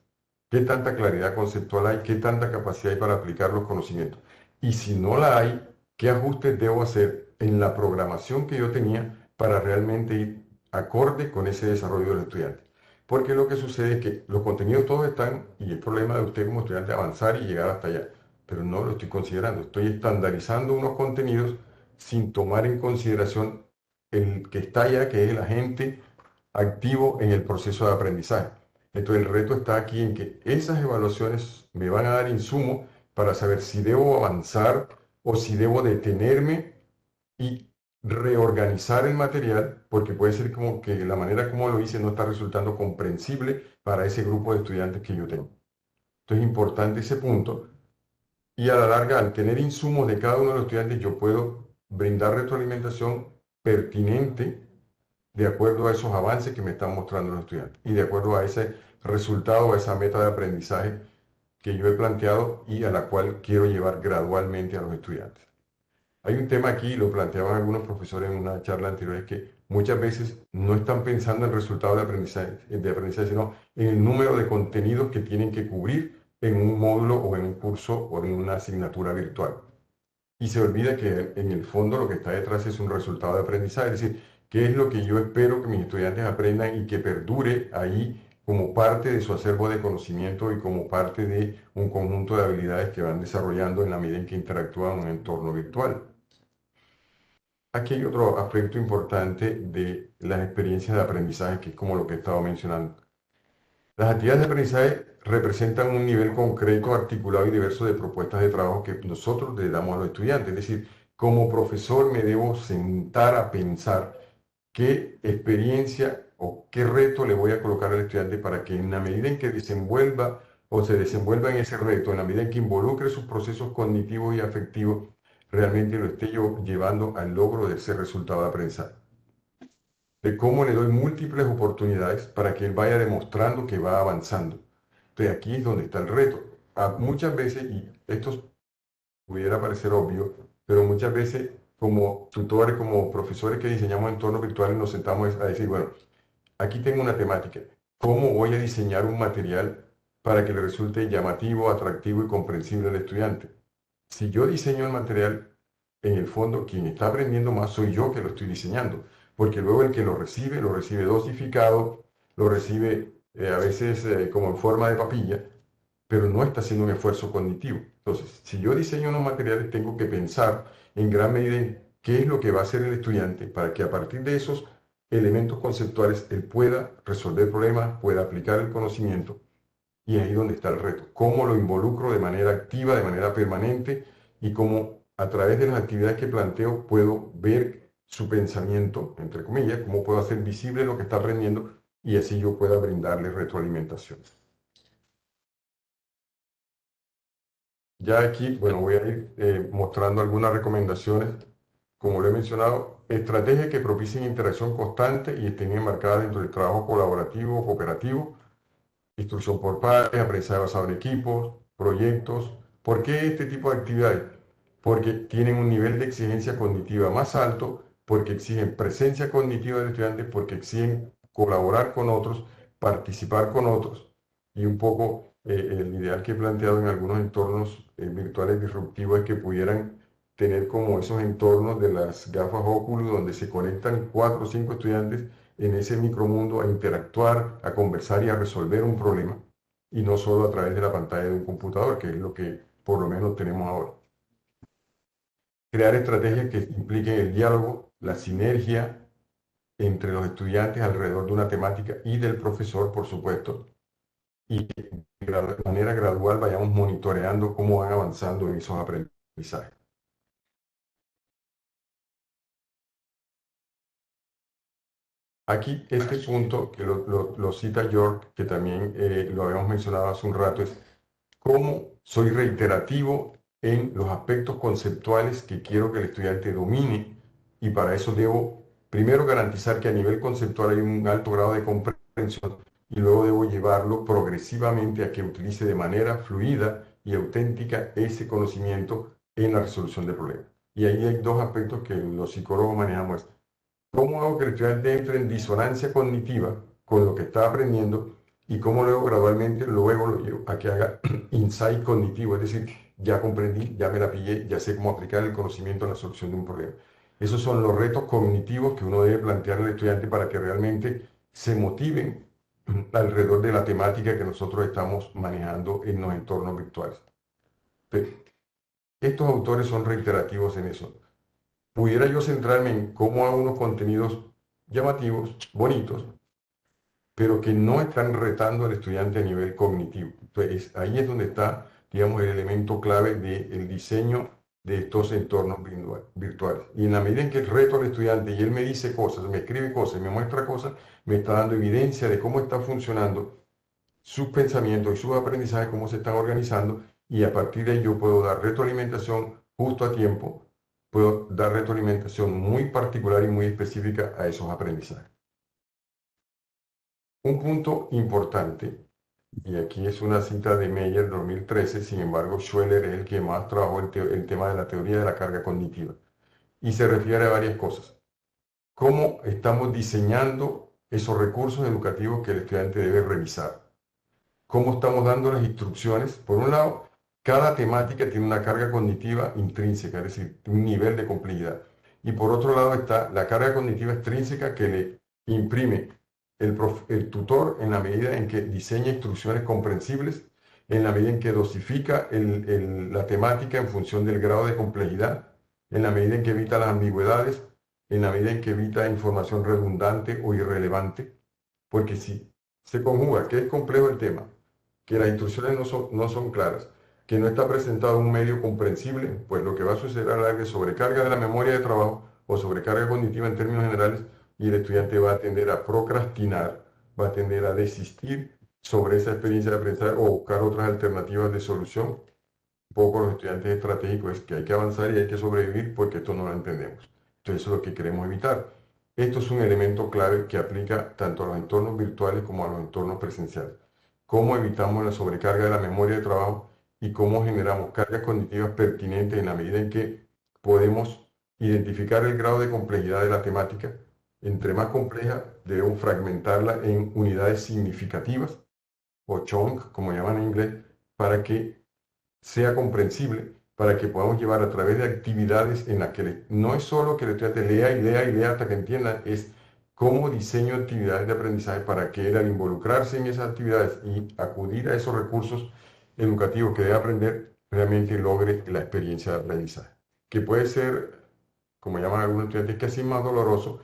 ¿Qué tanta claridad conceptual hay? ¿Qué tanta capacidad hay para aplicar los conocimientos? Y si no la hay, ¿qué ajustes debo hacer en la programación que yo tenía para realmente ir acorde con ese desarrollo del estudiante? Porque lo que sucede es que los contenidos todos están, y el problema de usted como estudiante es avanzar y llegar hasta allá. Pero no lo estoy considerando. Estoy estandarizando unos contenidos sin tomar en consideración el que está allá, que es el agente activo en el proceso de aprendizaje. Entonces el reto está aquí en que esas evaluaciones me van a dar insumo para saber si debo avanzar o si debo detenerme y reorganizar el material, porque puede ser como que la manera como lo hice no está resultando comprensible para ese grupo de estudiantes que yo tengo. Entonces es importante ese punto. Y a la larga, al tener insumos de cada uno de los estudiantes, yo puedo brindar retroalimentación pertinente de acuerdo a esos avances que me están mostrando los estudiantes y de acuerdo a ese resultado, a esa meta de aprendizaje que yo he planteado y a la cual quiero llevar gradualmente a los estudiantes. Hay un tema aquí, lo planteaban algunos profesores en una charla anterior, es que muchas veces no están pensando en el resultado de aprendizaje, sino en el número de contenidos que tienen que cubrir en un módulo o en un curso o en una asignatura virtual. Y se olvida que en el fondo lo que está detrás es un resultado de aprendizaje, es decir, qué es lo que yo espero que mis estudiantes aprendan y que perdure ahí como parte de su acervo de conocimiento y como parte de un conjunto de habilidades que van desarrollando en la medida en que interactúan en un entorno virtual. Aquí hay otro aspecto importante de las experiencias de aprendizaje, que es como lo que he estado mencionando. Las actividades de aprendizaje representan un nivel concreto, articulado y diverso de propuestas de trabajo que nosotros le damos a los estudiantes. Es decir, como profesor me debo sentar a pensar qué experiencia o qué reto le voy a colocar al estudiante para que en la medida en que desenvuelva o se desenvuelva en ese reto, en la medida en que involucre sus procesos cognitivos y afectivos, realmente lo esté yo llevando al logro de ese resultado de aprendizaje. De cómo le doy múltiples oportunidades para que él vaya demostrando que va avanzando. Entonces aquí es donde está el reto. Muchas veces, y esto pudiera parecer obvio, pero muchas veces como tutores, como profesores que diseñamos entornos virtuales, nos sentamos a decir, bueno, aquí tengo una temática. ¿Cómo voy a diseñar un material para que le resulte llamativo, atractivo y comprensible al estudiante? Si yo diseño el material, en el fondo quien está aprendiendo más soy yo que lo estoy diseñando, porque luego el que lo recibe dosificado, lo recibe a veces como en forma de papilla, pero no está haciendo un esfuerzo cognitivo. Entonces, si yo diseño unos materiales, tengo que pensar en gran medida en qué es lo que va a hacer el estudiante para que a partir de esos elementos conceptuales él pueda resolver problemas, pueda aplicar el conocimiento. Y ahí es donde está el reto. Cómo lo involucro de manera activa, de manera permanente, y cómo a través de las actividades que planteo puedo ver su pensamiento, entre comillas, cómo puedo hacer visible lo que está aprendiendo y así yo pueda brindarle retroalimentación. Ya aquí, bueno, voy a ir mostrando algunas recomendaciones. Como lo he mencionado, estrategias que propicien interacción constante y estén enmarcadas dentro del trabajo colaborativo o cooperativo, instrucción por pares, aprendizaje basado en equipos, proyectos. ¿Por qué este tipo de actividades? Porque tienen un nivel de exigencia cognitiva más alto, porque exigen presencia cognitiva del estudiante, porque exigen colaborar con otros, participar con otros. Y un poco el ideal que he planteado en algunos entornos virtuales disruptivos es que pudieran tener como esos entornos de las gafas Oculus, donde se conectan 4 o 5 estudiantes en ese micromundo a interactuar, a conversar y a resolver un problema, y no solo a través de la pantalla de un computador, que es lo que por lo menos tenemos ahora. Crear estrategias que impliquen el diálogo, la sinergia entre los estudiantes alrededor de una temática y del profesor, por supuesto, y de manera gradual vayamos monitoreando cómo van avanzando en esos aprendizajes. Aquí este punto que lo cita York, que también lo habíamos mencionado hace un rato, es cómo soy reiterativo en los aspectos conceptuales que quiero que el estudiante domine, y para eso debo primero garantizar que a nivel conceptual hay un alto grado de comprensión y luego debo llevarlo progresivamente a que utilice de manera fluida y auténtica ese conocimiento en la resolución de problemas. Y ahí hay dos aspectos que los psicólogos manejamos. ¿Cómo hago que el estudiante entre en disonancia cognitiva con lo que está aprendiendo y cómo luego gradualmente luego lo llevo a que haga insight cognitivo? Es decir, ya comprendí, ya me la pillé, ya sé cómo aplicar el conocimiento en la solución de un problema. Esos son los retos cognitivos que uno debe plantearle al estudiante para que realmente se motiven alrededor de la temática que nosotros estamos manejando en los entornos virtuales. Pero estos autores son reiterativos en eso. Pudiera yo centrarme en cómo hago unos contenidos llamativos, bonitos, pero que no están retando al estudiante a nivel cognitivo. Entonces, ahí es donde está, digamos, el elemento clave del diseño de estos entornos virtuales. Y en la medida en que reto al estudiante y él me dice cosas, me escribe cosas, me muestra cosas, me está dando evidencia de cómo está funcionando sus pensamientos y sus aprendizajes, cómo se están organizando, y a partir de ahí yo puedo dar retroalimentación justo a tiempo, puedo dar retroalimentación muy particular y muy específica a esos aprendizajes. Un punto importante, y aquí es una cita de Meyer 2013, sin embargo Schweller es el que más trabajó el tema de la teoría de la carga cognitiva, y se refiere a varias cosas. ¿Cómo estamos diseñando esos recursos educativos que el estudiante debe revisar? ¿Cómo estamos dando las instrucciones? Por un lado, cada temática tiene una carga cognitiva intrínseca, es decir, un nivel de complejidad. Y por otro lado está la carga cognitiva extrínseca que le imprime el tutor en la medida en que diseña instrucciones comprensibles, en la medida en que dosifica la temática en función del grado de complejidad, en la medida en que evita las ambigüedades, en la medida en que evita información redundante o irrelevante, porque si se conjuga que es complejo el tema, que las instrucciones no son claras, que no está presentado un medio comprensible, pues lo que va a suceder es que sobrecarga de la memoria de trabajo o sobrecarga cognitiva en términos generales, y el estudiante va a tender a procrastinar, va a tender a desistir sobre esa experiencia de aprendizaje o buscar otras alternativas de solución. Un poco los estudiantes estratégicos es que hay que avanzar y hay que sobrevivir porque esto no lo entendemos. Entonces eso es lo que queremos evitar. Esto es un elemento clave que aplica tanto a los entornos virtuales como a los entornos presenciales. Cómo evitamos la sobrecarga de la memoria de trabajo y cómo generamos cargas cognitivas pertinentes en la medida en que podemos identificar el grado de complejidad de la temática. Entre más compleja, debemos fragmentarla en unidades significativas, o chunk, como llaman en inglés, para que sea comprensible, para que podamos llevar a través de actividades en las que no es solo que el estudiante lea y lea y lea hasta que entienda, es cómo diseño actividades de aprendizaje para que él, al involucrarse en esas actividades y acudir a esos recursos educativos que debe aprender, realmente logre la experiencia de aprendizaje. Que puede ser, como llaman algunos estudiantes, que así es más doloroso.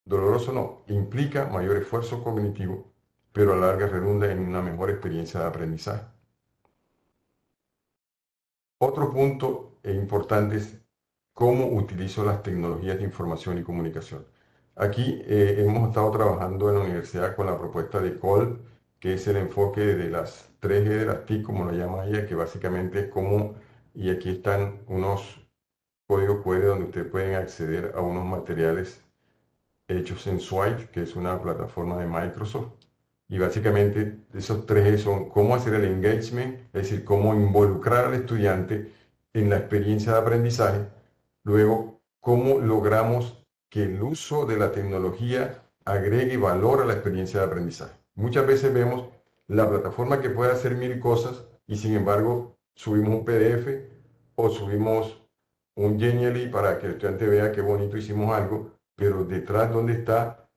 Doloroso no, implica mayor esfuerzo cognitivo, pero a la larga redunda en una mejor experiencia de aprendizaje. Otro punto importante es cómo utilizo las tecnologías de información y comunicación. Aquí hemos estado trabajando en la universidad con la propuesta de Cole, que es el enfoque de las 3G de las TIC, como lo llama ella, que básicamente es como, y aquí están unos códigos QR donde ustedes pueden acceder a unos materiales hechos en Swipe, que es una plataforma de Microsoft. Y básicamente esos 3G son cómo hacer el engagement, es decir, cómo involucrar al estudiante en la experiencia de aprendizaje. Luego, cómo logramos que el uso de la tecnología agregue valor a la experiencia de aprendizaje. Muchas veces vemos la plataforma que puede hacer 1000 cosas y sin embargo subimos un PDF o subimos un Genially para que el estudiante vea qué bonito hicimos algo, pero detrás ¿dónde está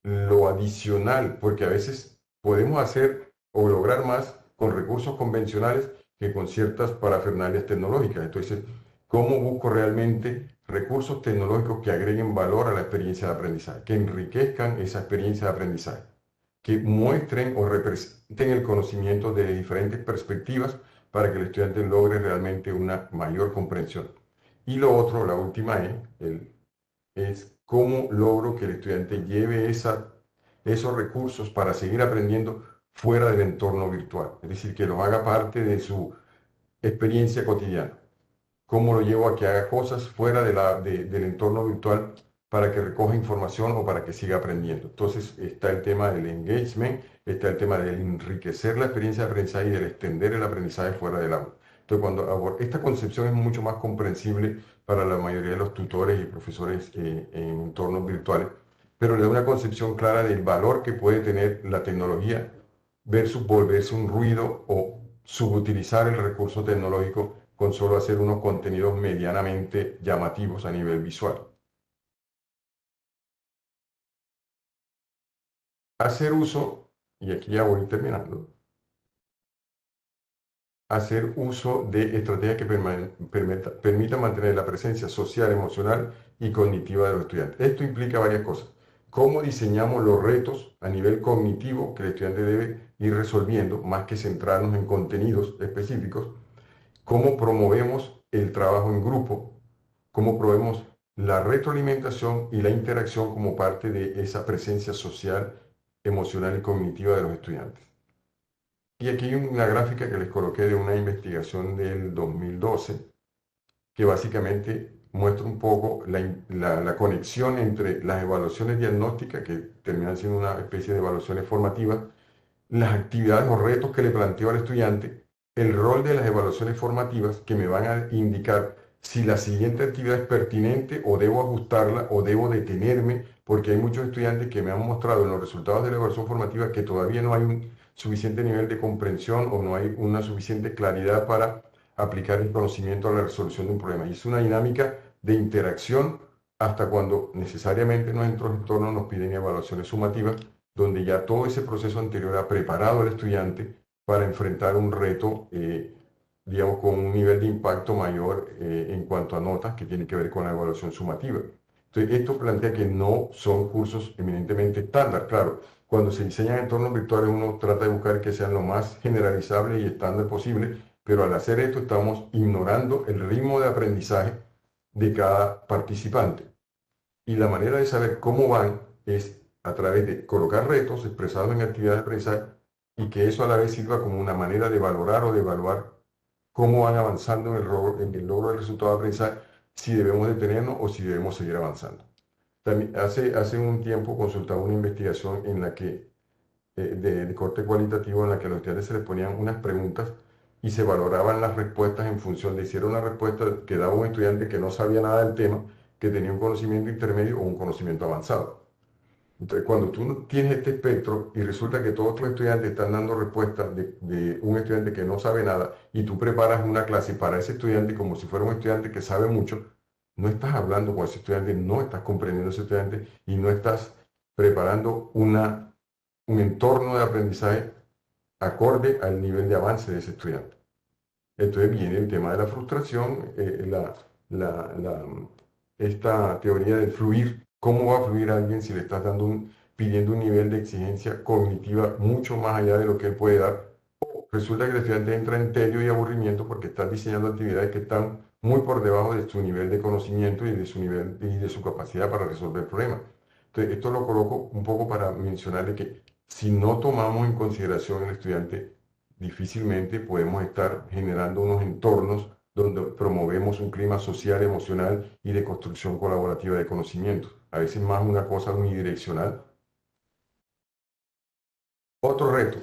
lo adicional? Porque a veces podemos hacer o lograr más con recursos convencionales que con ciertas parafernalias tecnológicas. Entonces, ¿cómo busco realmente recursos tecnológicos que agreguen valor a la experiencia de aprendizaje, que enriquezcan esa experiencia de aprendizaje, que muestren o representen el conocimiento de diferentes perspectivas para que el estudiante logre realmente una mayor comprensión? Y lo otro, la última es cómo logro que el estudiante lleve esos recursos para seguir aprendiendo fuera del entorno virtual, es decir, que lo haga parte de su experiencia cotidiana. Cómo lo llevo a que haga cosas fuera del entorno virtual para que recoja información o para que siga aprendiendo. Entonces está el tema del engagement, está el tema del enriquecer la experiencia de aprendizaje y del extender el aprendizaje fuera del aula. Entonces, esta concepción es mucho más comprensible para la mayoría de los tutores y profesores en entornos virtuales, pero le da una concepción clara del valor que puede tener la tecnología versus volverse un ruido o subutilizar el recurso tecnológico con solo hacer unos contenidos medianamente llamativos a nivel visual. Hacer uso, y aquí ya voy terminando, hacer uso de estrategias que permitan mantener la presencia social, emocional y cognitiva de los estudiantes. Esto implica varias cosas. Cómo diseñamos los retos a nivel cognitivo que el estudiante debe ir resolviendo, más que centrarnos en contenidos específicos. Cómo promovemos el trabajo en grupo, cómo promovemos la retroalimentación y la interacción como parte de esa presencia social, emocional y cognitiva de los estudiantes. Y aquí hay una gráfica que les coloqué de una investigación del 2012, que básicamente muestra un poco la conexión entre las evaluaciones diagnósticas, que terminan siendo una especie de evaluaciones formativas, las actividades o retos que le planteo al estudiante, el rol de las evaluaciones formativas que me van a indicar si la siguiente actividad es pertinente o debo ajustarla o debo detenerme, porque hay muchos estudiantes que me han mostrado en los resultados de la evaluación formativa que todavía no hay un suficiente nivel de comprensión o no hay una suficiente claridad para aplicar el conocimiento a la resolución de un problema. Y es una dinámica de interacción hasta cuando necesariamente nuestros entornos nos piden evaluaciones sumativas, donde ya todo ese proceso anterior ha preparado al estudiante para enfrentar un reto, digamos, con un nivel de impacto mayor en cuanto a notas que tiene que ver con la evaluación sumativa. Entonces, esto plantea que no son cursos eminentemente estándar. Claro, cuando se diseñan entornos virtuales uno trata de buscar que sean lo más generalizables y estándar posible, pero al hacer esto estamos ignorando el ritmo de aprendizaje de cada participante. Y la manera de saber cómo van es a través de colocar retos expresados en actividades de aprendizaje y que eso a la vez sirva como una manera de valorar o de evaluar cómo van avanzando en el logro del resultado de aprendizaje, si debemos detenernos o si debemos seguir avanzando. También hace un tiempo consultaba una investigación en la que, de corte cualitativo, en la que a los estudiantes se les ponían unas preguntas y se valoraban las respuestas en función de si era una respuesta que daba un estudiante que no sabía nada del tema, que tenía un conocimiento intermedio o un conocimiento avanzado. Entonces, cuando tú tienes este espectro y resulta que todos tus estudiantes están dando respuestas de un estudiante que no sabe nada y tú preparas una clase para ese estudiante como si fuera un estudiante que sabe mucho, no estás hablando con ese estudiante, no estás comprendiendo a ese estudiante y no estás preparando un entorno de aprendizaje acorde al nivel de avance de ese estudiante. Entonces viene el tema de la frustración, esta teoría del fluir. ¿Cómo va a fluir alguien si le estás pidiendo un nivel de exigencia cognitiva mucho más allá de lo que él puede dar? O resulta que el estudiante entra en tedio y aburrimiento porque estás diseñando actividades que están muy por debajo de su nivel de conocimiento y de su nivel y de su capacidad para resolver problemas. Entonces, esto lo coloco un poco para mencionarle que si no tomamos en consideración al estudiante, difícilmente podemos estar generando unos entornos donde promovemos un clima social, emocional y de construcción colaborativa de conocimientos. A veces más una cosa unidireccional. Otro reto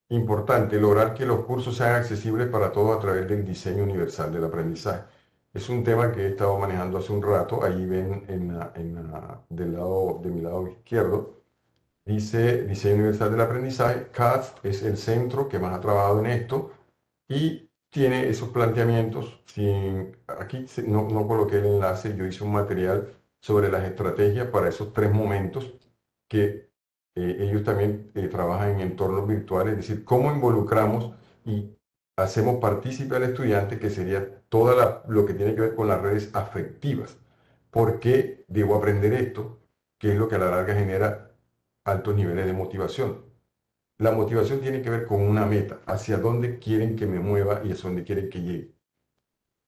importante, lograr que los cursos sean accesibles para todos a través del diseño universal del aprendizaje. Es un tema que he estado manejando hace un rato. Ahí ven de mi lado izquierdo, dice Diseño Universal del Aprendizaje. CAS es el centro que más ha trabajado en esto y tiene esos planteamientos. Aquí no coloqué el enlace, yo hice un material sobre las estrategias para esos 3 momentos que ellos también trabajan en entornos virtuales, es decir, cómo involucramos y hacemos partícipe al estudiante, que sería todo lo que tiene que ver con las redes afectivas. ¿Por qué debo aprender esto? ¿Qué es lo que a la larga genera altos niveles de motivación? La motivación tiene que ver con una meta, hacia dónde quieren que me mueva y hacia dónde quieren que llegue.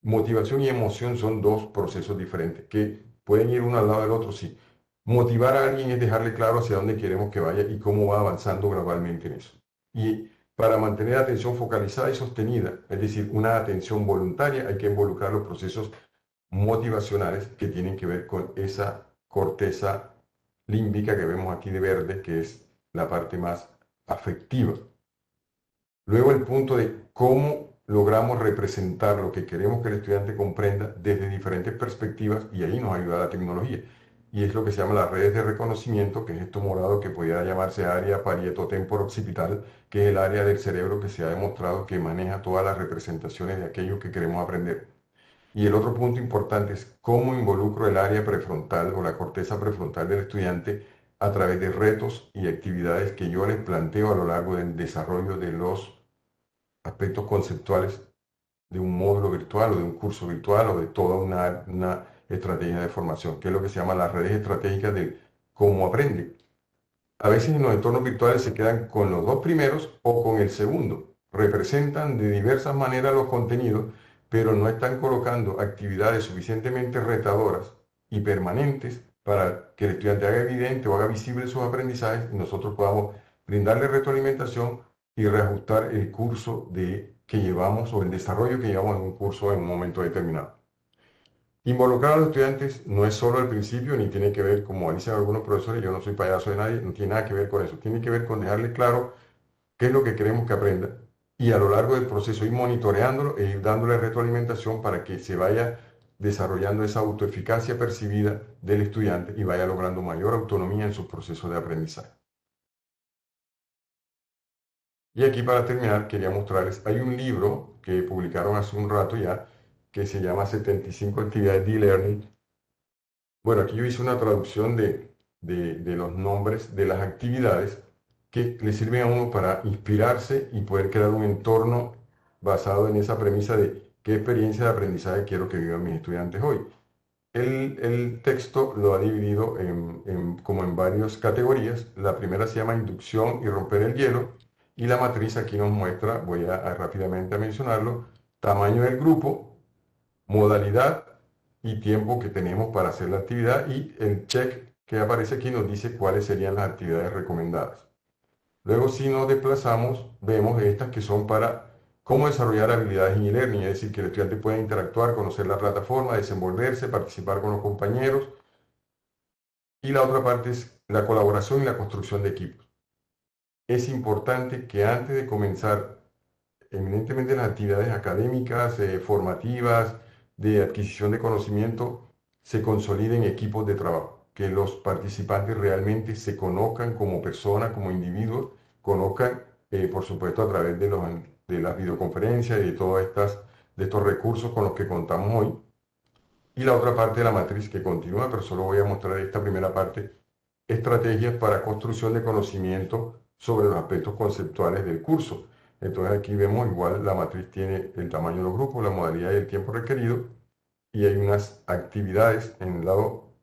Motivación y emoción son 2 procesos diferentes, que pueden ir uno al lado del otro, sí. Motivar a alguien es dejarle claro hacia dónde queremos que vaya y cómo va avanzando gradualmente en eso. Y para mantener la atención focalizada y sostenida, es decir, una atención voluntaria, hay que involucrar los procesos motivacionales que tienen que ver con esa corteza límbica que vemos aquí de verde, que es la parte más afectiva. Luego el punto de cómo logramos representar lo que queremos que el estudiante comprenda desde diferentes perspectivas, y ahí nos ayuda la tecnología. Y es lo que se llama las redes de reconocimiento, que es esto morado que pudiera llamarse área parietotemporo-occipital, que es el área del cerebro que se ha demostrado que maneja todas las representaciones de aquello que queremos aprender. Y el otro punto importante es cómo involucro el área prefrontal o la corteza prefrontal del estudiante a través de retos y actividades que yo les planteo a lo largo del desarrollo de los aspectos conceptuales de un módulo virtual o de un curso virtual o de toda una estrategia de formación, que es lo que se llama las redes estratégicas de cómo aprende. A veces en los entornos virtuales se quedan con los 2 primeros o con el segundo. Representan de diversas maneras los contenidos, pero no están colocando actividades suficientemente retadoras y permanentes para que el estudiante haga evidente o haga visible sus aprendizajes y nosotros podamos brindarle retroalimentación y reajustar el curso que llevamos o el desarrollo que llevamos en un curso en un momento determinado. Involucrar a los estudiantes no es solo el principio, ni tiene que ver, como dicen algunos profesores, yo no soy payaso de nadie, no tiene nada que ver con eso. Tiene que ver con dejarle claro qué es lo que queremos que aprenda y a lo largo del proceso ir monitoreándolo e ir dándole retroalimentación para que se vaya desarrollando esa autoeficacia percibida del estudiante y vaya logrando mayor autonomía en sus procesos de aprendizaje. Y aquí para terminar quería mostrarles, hay un libro que publicaron hace un rato ya, que se llama 75 actividades de e-learning. Bueno, aquí yo hice una traducción de los nombres de las actividades que le sirven a uno para inspirarse y poder crear un entorno basado en esa premisa de qué experiencia de aprendizaje quiero que vivan mis estudiantes hoy. El texto lo ha dividido como en varias categorías. La primera se llama inducción y romper el hielo. Y la matriz aquí nos muestra, voy a rápidamente a mencionarlo, tamaño del grupo, modalidad y tiempo que tenemos para hacer la actividad, y el check que aparece aquí nos dice cuáles serían las actividades recomendadas. Luego, si nos desplazamos, vemos estas que son para cómo desarrollar habilidades en e-learning, es decir, que el estudiante pueda interactuar, conocer la plataforma, desenvolverse, participar con los compañeros. Y la otra parte es la colaboración y la construcción de equipos. Es importante que antes de comenzar eminentemente las actividades académicas, formativas, de adquisición de conocimiento, se consoliden equipos de trabajo, que los participantes realmente se conozcan como personas, como individuos, conozcan, por supuesto, a través de las videoconferencias y de estos recursos con los que contamos hoy. Y la otra parte de la matriz que continúa, pero solo voy a mostrar esta primera parte, estrategias para construcción de conocimiento sobre los aspectos conceptuales del curso. Entonces aquí vemos igual la matriz tiene el tamaño de los grupos, la modalidad y el tiempo requerido, y hay unas actividades en el lado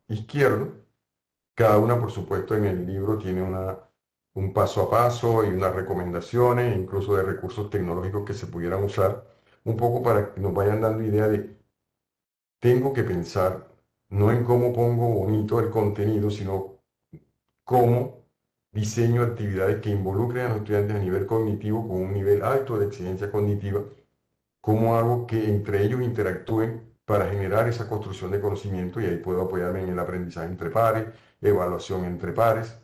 izquierdo. Cada una, por supuesto, en el libro tiene un paso a paso y unas recomendaciones, incluso de recursos tecnológicos que se pudieran usar, un poco para que nos vayan dando idea de, tengo que pensar no en cómo pongo bonito el contenido, sino cómo diseño actividades que involucren a los estudiantes a nivel cognitivo con un nivel alto de exigencia cognitiva, cómo hago que entre ellos interactúen para generar esa construcción de conocimiento, y ahí puedo apoyarme en el aprendizaje entre pares, evaluación entre pares,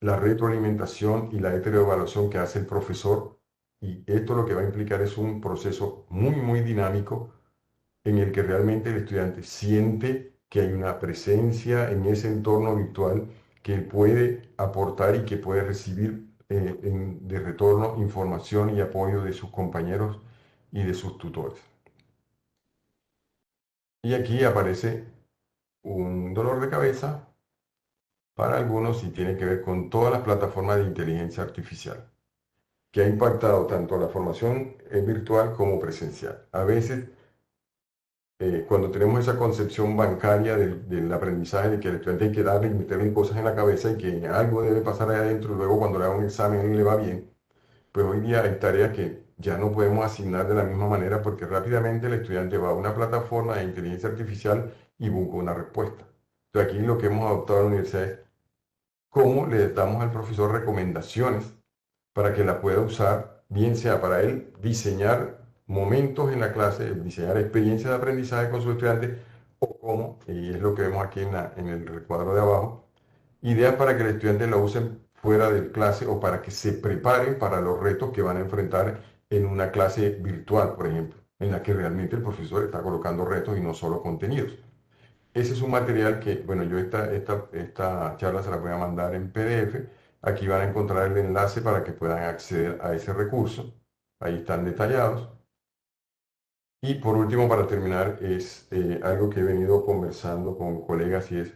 la retroalimentación y la heteroevaluación que hace el profesor, y esto lo que va a implicar es un proceso muy, muy dinámico en el que realmente el estudiante siente que hay una presencia en ese entorno virtual que él puede aportar y que puede recibir de retorno información y apoyo de sus compañeros y de sus tutores. Y aquí aparece un dolor de cabeza para algunos y tiene que ver con todas las plataformas de inteligencia artificial, que ha impactado tanto la formación virtual como presencial. A veces, cuando tenemos esa concepción bancaria del aprendizaje, de que el estudiante hay que darle y meterle cosas en la cabeza y que algo debe pasar ahí adentro y luego cuando le haga un examen le va bien, pues hoy día hay tareas que ya no podemos asignar de la misma manera porque rápidamente el estudiante va a una plataforma de inteligencia artificial y busca una respuesta. Entonces aquí lo que hemos adoptado en la universidad es cómo le damos al profesor recomendaciones para que la pueda usar, bien sea para él diseñar momentos en la clase, diseñar experiencias de aprendizaje con sus estudiantes, o cómo, y es lo que vemos aquí en el recuadro de abajo, ideas para que el estudiante la usen fuera de clase o para que se preparen para los retos que van a enfrentar en una clase virtual, por ejemplo, en la que realmente el profesor está colocando retos y no solo contenidos. Ese es un material que, bueno, yo esta charla se la voy a mandar en PDF. Aquí van a encontrar el enlace para que puedan acceder a ese recurso. Ahí están detallados. Y por último, para terminar, es algo que he venido conversando con colegas y es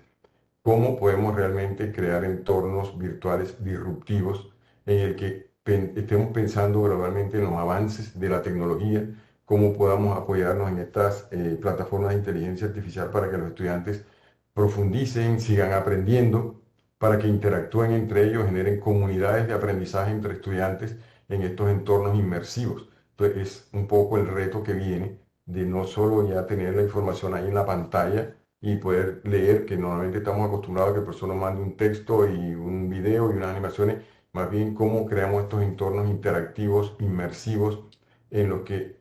cómo podemos realmente crear entornos virtuales disruptivos en el que estemos pensando gradualmente en los avances de la tecnología, cómo podamos apoyarnos en estas plataformas de inteligencia artificial para que los estudiantes profundicen, sigan aprendiendo, para que interactúen entre ellos, generen comunidades de aprendizaje entre estudiantes en estos entornos inmersivos. Entonces es un poco el reto que viene de no solo ya tener la información ahí en la pantalla y poder leer, que normalmente estamos acostumbrados a que el profesor nos mande un texto y un video y unas animaciones, más bien cómo creamos estos entornos interactivos, inmersivos, en los que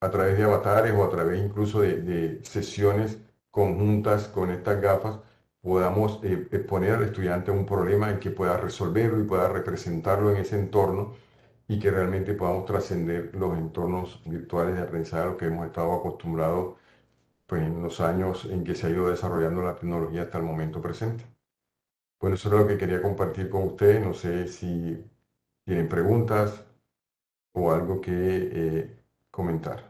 a través de avatares o a través incluso de sesiones conjuntas con estas gafas, podamos exponer al estudiante a un problema en que pueda resolverlo y pueda representarlo en ese entorno y que realmente podamos trascender los entornos virtuales de aprendizaje a los que hemos estado acostumbrados pues, en los años en que se ha ido desarrollando la tecnología hasta el momento presente. Bueno, eso es lo que quería compartir con ustedes. No sé si tienen preguntas o algo que comentar.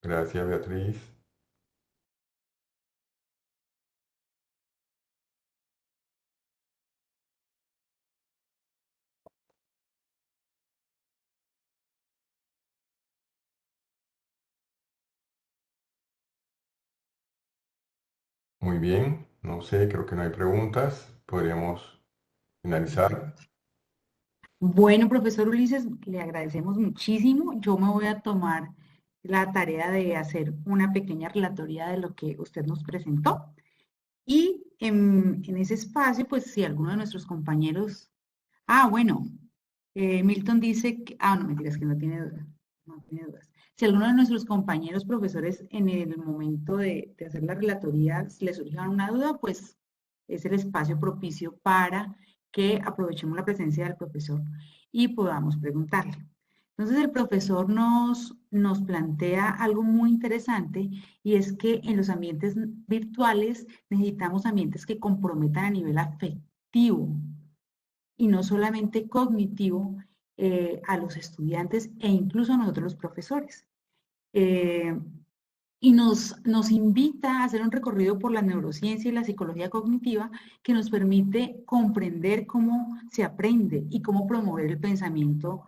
Gracias, Beatriz. Muy bien, no sé, creo que no hay preguntas. Podríamos finalizar. Bueno, profesor Ulises, le agradecemos muchísimo. Yo me voy a tomar la tarea de hacer una pequeña relatoría de lo que usted nos presentó. Y en ese espacio, pues si alguno de nuestros compañeros... bueno, Milton dice que... no, mentiras, que no tiene dudas. No tiene dudas. Si alguno de nuestros compañeros profesores en el momento de hacer la relatoría les surja una duda, pues es el espacio propicio para que aprovechemos la presencia del profesor y podamos preguntarle. Entonces el profesor nos plantea algo muy interesante y es que en los ambientes virtuales necesitamos ambientes que comprometan a nivel afectivo y no solamente cognitivo a los estudiantes e incluso a nosotros los profesores. Y nos invita a hacer un recorrido por la neurociencia y la psicología cognitiva que nos permite comprender cómo se aprende y cómo promover el pensamiento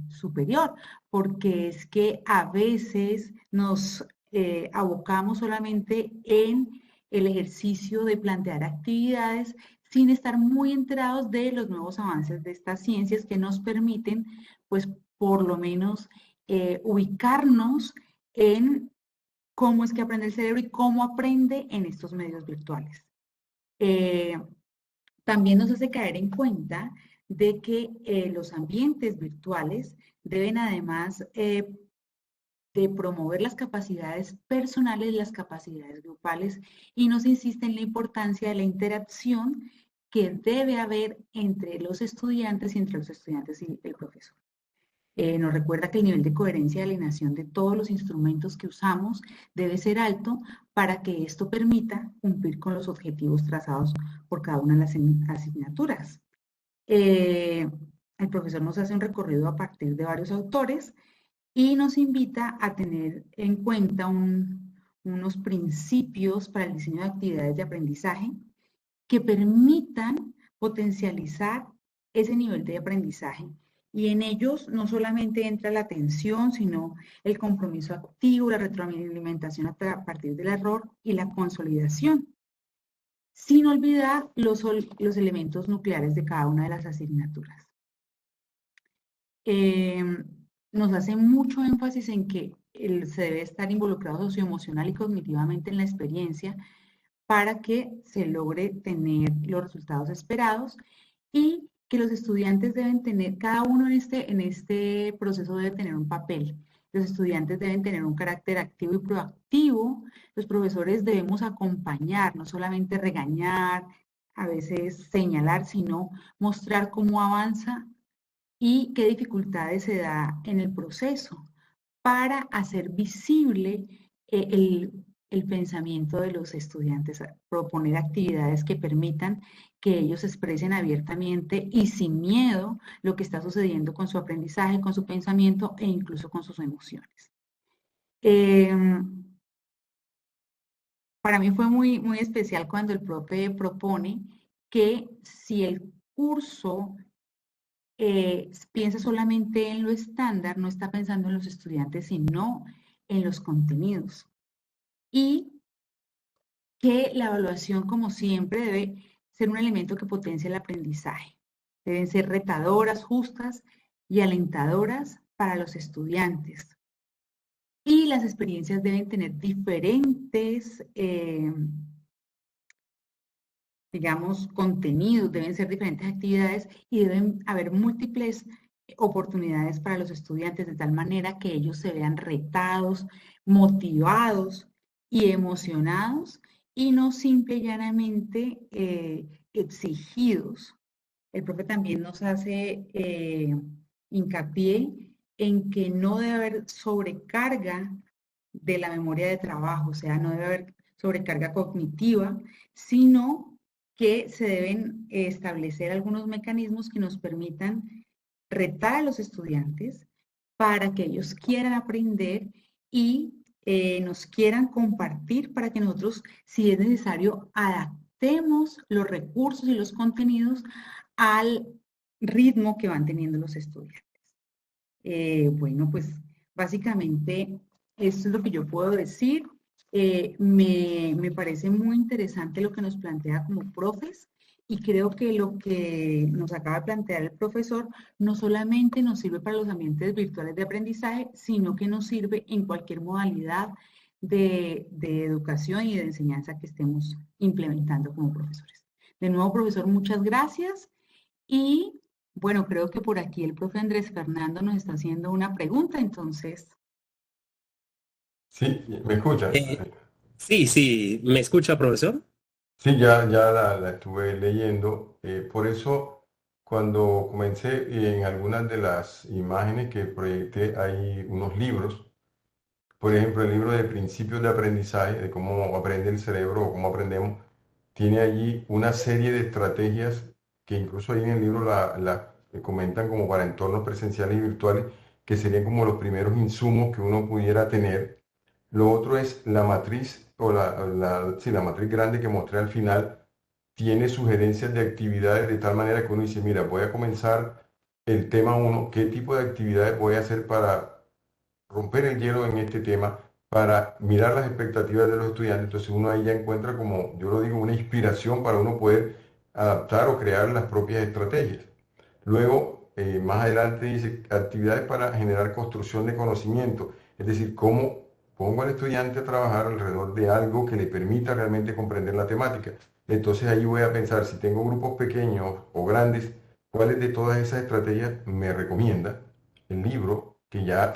superior, porque es que a veces nos abocamos solamente en el ejercicio de plantear actividades sin estar muy enterados de los nuevos avances de estas ciencias que nos permiten, pues, por lo menos ubicarnos en cómo es que aprende el cerebro y cómo aprende en estos medios virtuales. También nos hace caer en cuenta de que los ambientes virtuales deben además de promover las capacidades personales y las capacidades grupales y nos insiste en la importancia de la interacción que debe haber entre los estudiantes y entre los estudiantes y el profesor. Nos recuerda que el nivel de coherencia y alineación de todos los instrumentos que usamos debe ser alto para que esto permita cumplir con los objetivos trazados por cada una de las asignaturas. El profesor nos hace un recorrido a partir de varios autores y nos invita a tener en cuenta unos principios para el diseño de actividades de aprendizaje que permitan potencializar ese nivel de aprendizaje. Y en ellos no solamente entra la atención, sino el compromiso activo, la retroalimentación a partir del error y la consolidación, sin olvidar los elementos nucleares de cada una de las asignaturas. Nos hace mucho énfasis en que se debe estar involucrado socioemocional y cognitivamente en la experiencia para que se logre tener los resultados esperados y que los estudiantes deben tener, cada uno en este proceso debe tener un papel. Los estudiantes deben tener un carácter activo y proactivo. Los profesores debemos acompañar, no solamente regañar, a veces señalar, sino mostrar cómo avanza y qué dificultades se da en el proceso para hacer visible el pensamiento de los estudiantes, proponer actividades que permitan que ellos expresen abiertamente y sin miedo lo que está sucediendo con su aprendizaje, con su pensamiento e incluso con sus emociones. Para mí fue muy, muy especial cuando el profe propone que si el curso piensa solamente en lo estándar, no está pensando en los estudiantes, sino en los contenidos. Y que la evaluación, como siempre, debe ser un elemento que potencie el aprendizaje. Deben ser retadoras, justas y alentadoras para los estudiantes. Y las experiencias deben tener diferentes, digamos, contenidos, deben ser diferentes actividades y deben haber múltiples oportunidades para los estudiantes de tal manera que ellos se vean retados, motivados y emocionados y no simple y llanamente exigidos. El profe también nos hace hincapié en que no debe haber sobrecarga de la memoria de trabajo, o sea, no debe haber sobrecarga cognitiva, sino que se deben establecer algunos mecanismos que nos permitan retar a los estudiantes para que ellos quieran aprender y nos quieran compartir para que nosotros, si es necesario, adaptemos los recursos y los contenidos al ritmo que van teniendo los estudiantes. Bueno, pues básicamente esto es lo que yo puedo decir. Me parece muy interesante lo que nos plantea como profes y creo que lo que nos acaba de plantear el profesor no solamente nos sirve para los ambientes virtuales de aprendizaje, sino que nos sirve en cualquier modalidad de educación y de enseñanza que estemos implementando como profesores. De nuevo, profesor, muchas gracias. Y bueno, creo que por aquí el profe Andrés Fernando nos está haciendo una pregunta, entonces. Sí, ¿me escucha? Sí, ¿me escucha, profesor? Sí, ya la estuve leyendo. Por eso, cuando comencé en algunas de las imágenes que proyecté, hay unos libros. Por ejemplo, el libro de Principios de Aprendizaje, de cómo aprende el cerebro o cómo aprendemos, tiene allí una serie de estrategias que incluso ahí en el libro comentan como para entornos presenciales y virtuales, que serían como los primeros insumos que uno pudiera tener. Lo otro es la matriz, o sí, la matriz grande que mostré al final, tiene sugerencias de actividades de tal manera que uno dice, mira, voy a comenzar el tema 1, ¿qué tipo de actividades voy a hacer para romper el hielo en este tema, para mirar las expectativas de los estudiantes? Entonces uno ahí ya encuentra, como yo lo digo, una inspiración para uno poder adaptar o crear las propias estrategias. Luego, más adelante dice, actividades para generar construcción de conocimiento, es decir, cómo pongo al estudiante a trabajar alrededor de algo que le permita realmente comprender la temática. Entonces ahí voy a pensar, si tengo grupos pequeños o grandes, ¿cuáles de todas esas estrategias me recomienda el libro? Que ya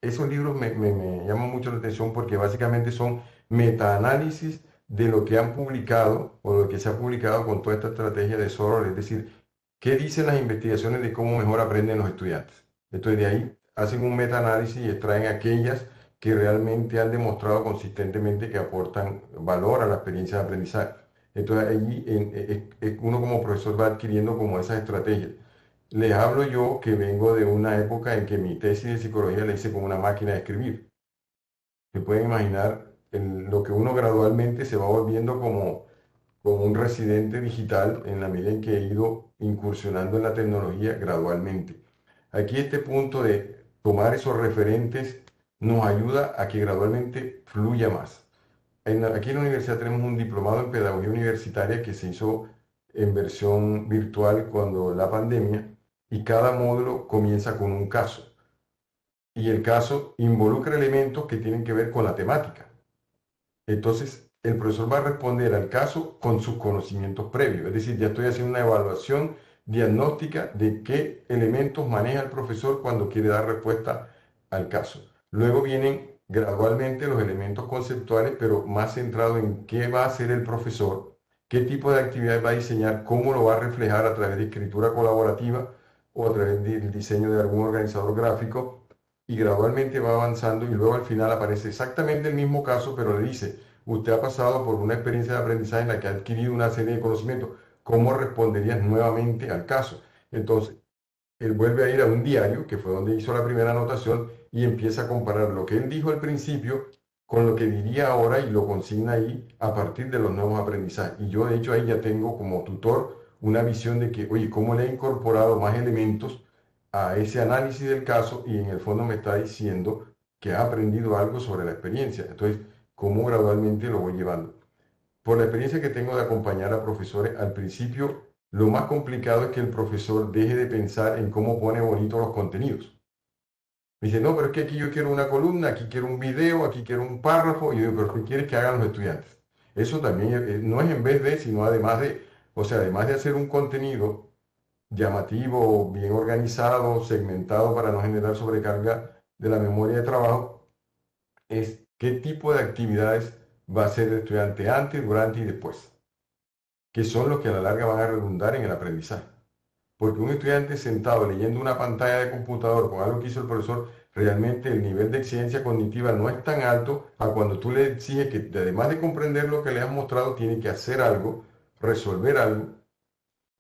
esos libros me llaman mucho la atención porque básicamente son metaanálisis de lo que han publicado o lo que se ha publicado con toda esta estrategia de Soroll, es decir, ¿qué dicen las investigaciones de cómo mejor aprenden los estudiantes? Entonces de ahí hacen un metaanálisis y extraen aquellas que realmente han demostrado consistentemente que aportan valor a la experiencia de aprendizaje. Entonces allí uno como profesor va adquiriendo como esas estrategias. Les hablo yo que vengo de una época en que mi tesis de psicología la hice con una máquina de escribir. Se pueden imaginar lo que uno gradualmente se va volviendo como un residente digital en la medida en que he ido incursionando en la tecnología gradualmente. Aquí este punto de tomar esos referentes nos ayuda a que gradualmente fluya más. Aquí en la universidad tenemos un diplomado en pedagogía universitaria que se hizo en versión virtual cuando la pandemia, y cada módulo comienza con un caso. Y el caso involucra elementos que tienen que ver con la temática. Entonces, el profesor va a responder al caso con sus conocimientos previos. Es decir, ya estoy haciendo una evaluación diagnóstica de qué elementos maneja el profesor cuando quiere dar respuesta al caso. Luego vienen gradualmente los elementos conceptuales, pero más centrado en qué va a hacer el profesor, qué tipo de actividades va a diseñar, cómo lo va a reflejar a través de escritura colaborativa o a través del diseño de algún organizador gráfico, y gradualmente va avanzando y luego al final aparece exactamente el mismo caso, pero le dice, usted ha pasado por una experiencia de aprendizaje en la que ha adquirido una serie de conocimientos, ¿cómo responderías nuevamente al caso? Entonces, él vuelve a ir a un diario, que fue donde hizo la primera anotación, y empieza a comparar lo que él dijo al principio con lo que diría ahora y lo consigna ahí a partir de los nuevos aprendizajes. Y yo, de hecho, ahí ya tengo como tutor una visión de que, oye, ¿cómo le he incorporado más elementos a ese análisis del caso? Y en el fondo me está diciendo que ha aprendido algo sobre la experiencia. Entonces, ¿cómo gradualmente lo voy llevando? Por la experiencia que tengo de acompañar a profesores, al principio lo más complicado es que el profesor deje de pensar en cómo pone bonito los contenidos. Me dice, no, pero es que aquí yo quiero una columna, aquí quiero un video, aquí quiero un párrafo. Y yo digo, pero ¿qué quieres que hagan los estudiantes? Eso también no es en vez de, sino además de, o sea, además de hacer un contenido llamativo, bien organizado, segmentado para no generar sobrecarga de la memoria de trabajo, es qué tipo de actividades va a hacer el estudiante antes, durante y después, que son los que a la larga van a redundar en el aprendizaje. Porque un estudiante sentado leyendo una pantalla de computador con algo que hizo el profesor, realmente el nivel de exigencia cognitiva no es tan alto a cuando tú le exiges que además de comprender lo que le has mostrado, tiene que hacer algo, resolver algo,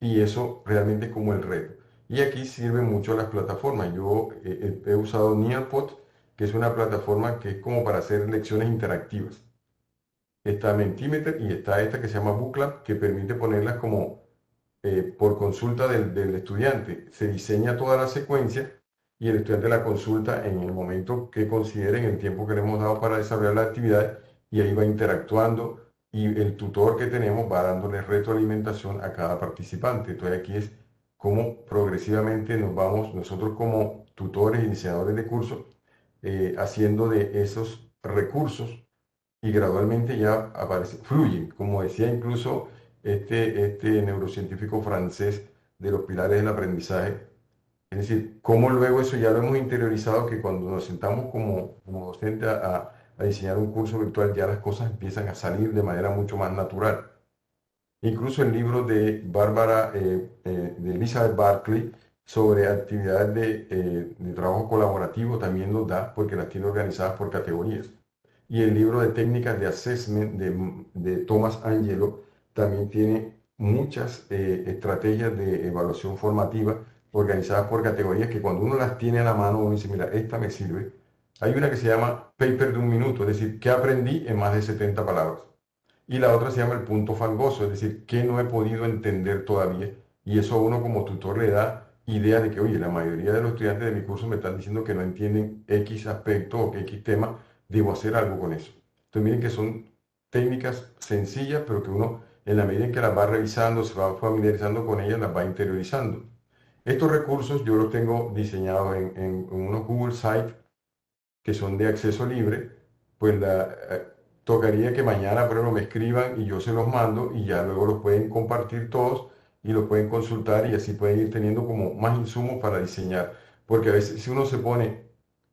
y eso realmente es como el reto. Y aquí sirven mucho las plataformas. Yo he usado Nearpod, que es una plataforma que es como para hacer lecciones interactivas. Está Mentimeter y está esta que se llama Booklab, que permite ponerlas como por consulta del estudiante. Se diseña toda la secuencia y el estudiante la consulta en el momento que considere, en el tiempo que le hemos dado para desarrollar la actividad, y ahí va interactuando y el tutor que tenemos va dándole retroalimentación a cada participante. Entonces aquí es como progresivamente nos vamos nosotros como tutores y diseñadores de cursos haciendo de esos recursos, y gradualmente ya fluyen, como decía incluso este neurocientífico francés de los pilares del aprendizaje. Es decir, cómo luego eso ya lo hemos interiorizado, que cuando nos sentamos como docente a diseñar un curso virtual, ya las cosas empiezan a salir de manera mucho más natural. Incluso el libro de de Elizabeth Berkley, sobre actividades de trabajo colaborativo también nos da, porque las tiene organizadas por categorías. Y el libro de técnicas de assessment de Thomas Angelo también tiene muchas estrategias de evaluación formativa organizadas por categorías que cuando uno las tiene a la mano, uno dice, mira, esta me sirve. Hay una que se llama paper de un minuto, es decir, ¿qué aprendí en más de 70 palabras? Y la otra se llama el punto fangoso, es decir, ¿qué no he podido entender todavía? Y eso a uno como tutor le da idea de que, oye, la mayoría de los estudiantes de mi curso me están diciendo que no entienden X aspecto o que X tema, debo hacer algo con eso. Entonces miren que son técnicas sencillas, pero que uno en la medida en que las va revisando, se va familiarizando con ellas, las va interiorizando. Estos recursos yo los tengo diseñados en unos Google Sites que son de acceso libre, pues tocaría que mañana, por ejemplo, me escriban y yo se los mando y ya luego los pueden compartir todos y los pueden consultar y así pueden ir teniendo como más insumos para diseñar. Porque a veces si uno se pone,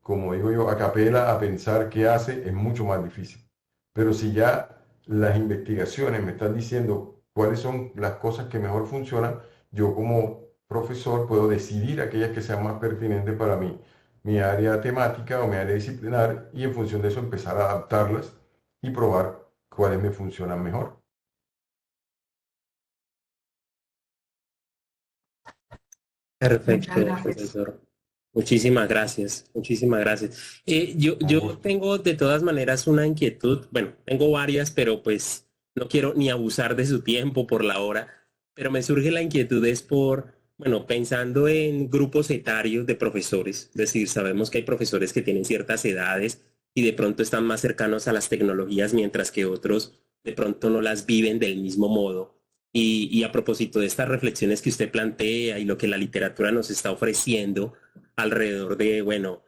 como digo yo, a capela a pensar qué hace, es mucho más difícil. Pero si ya las investigaciones me están diciendo cuáles son las cosas que mejor funcionan, yo como profesor puedo decidir aquellas que sean más pertinentes para mí, mi área temática o mi área disciplinar, y en función de eso empezar a adaptarlas y probar cuáles me funcionan mejor. Muchas Perfecto, gracias. profesor. Muchísimas gracias, muchísimas gracias. Yo tengo de todas maneras una inquietud, bueno, tengo varias, pero pues no quiero ni abusar de su tiempo por la hora, pero me surge la inquietud es por, bueno, pensando en grupos etarios de profesores, es decir, sabemos que hay profesores que tienen ciertas edades y de pronto están más cercanos a las tecnologías, mientras que otros de pronto no las viven del mismo modo. Y a propósito de estas reflexiones que usted plantea y lo que la literatura nos está ofreciendo alrededor de, bueno,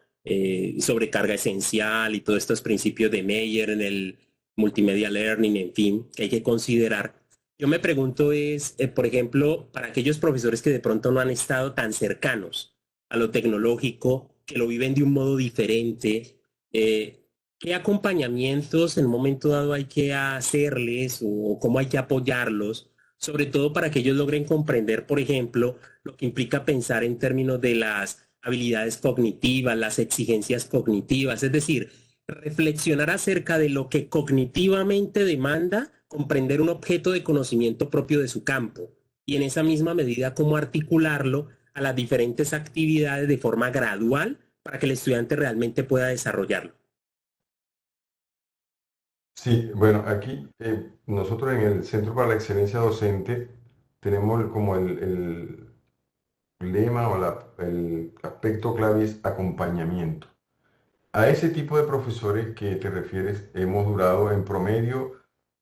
sobrecarga esencial y todos estos principios de Meyer en el multimedia learning, en fin, que hay que considerar. Yo me pregunto es, por ejemplo, para aquellos profesores que de pronto no han estado tan cercanos a lo tecnológico, que lo viven de un modo diferente, ¿qué acompañamientos en un momento dado hay que hacerles o cómo hay que apoyarlos? Sobre todo para que ellos logren comprender, por ejemplo, lo que implica pensar en términos de las habilidades cognitivas, las exigencias cognitivas, es decir, reflexionar acerca de lo que cognitivamente demanda comprender un objeto de conocimiento propio de su campo y en esa misma medida cómo articularlo a las diferentes actividades de forma gradual para que el estudiante realmente pueda desarrollarlo. Sí, bueno, aquí nosotros en el Centro para la Excelencia Docente tenemos como el lema o el aspecto clave es acompañamiento. A ese tipo de profesores que te refieres, hemos durado en promedio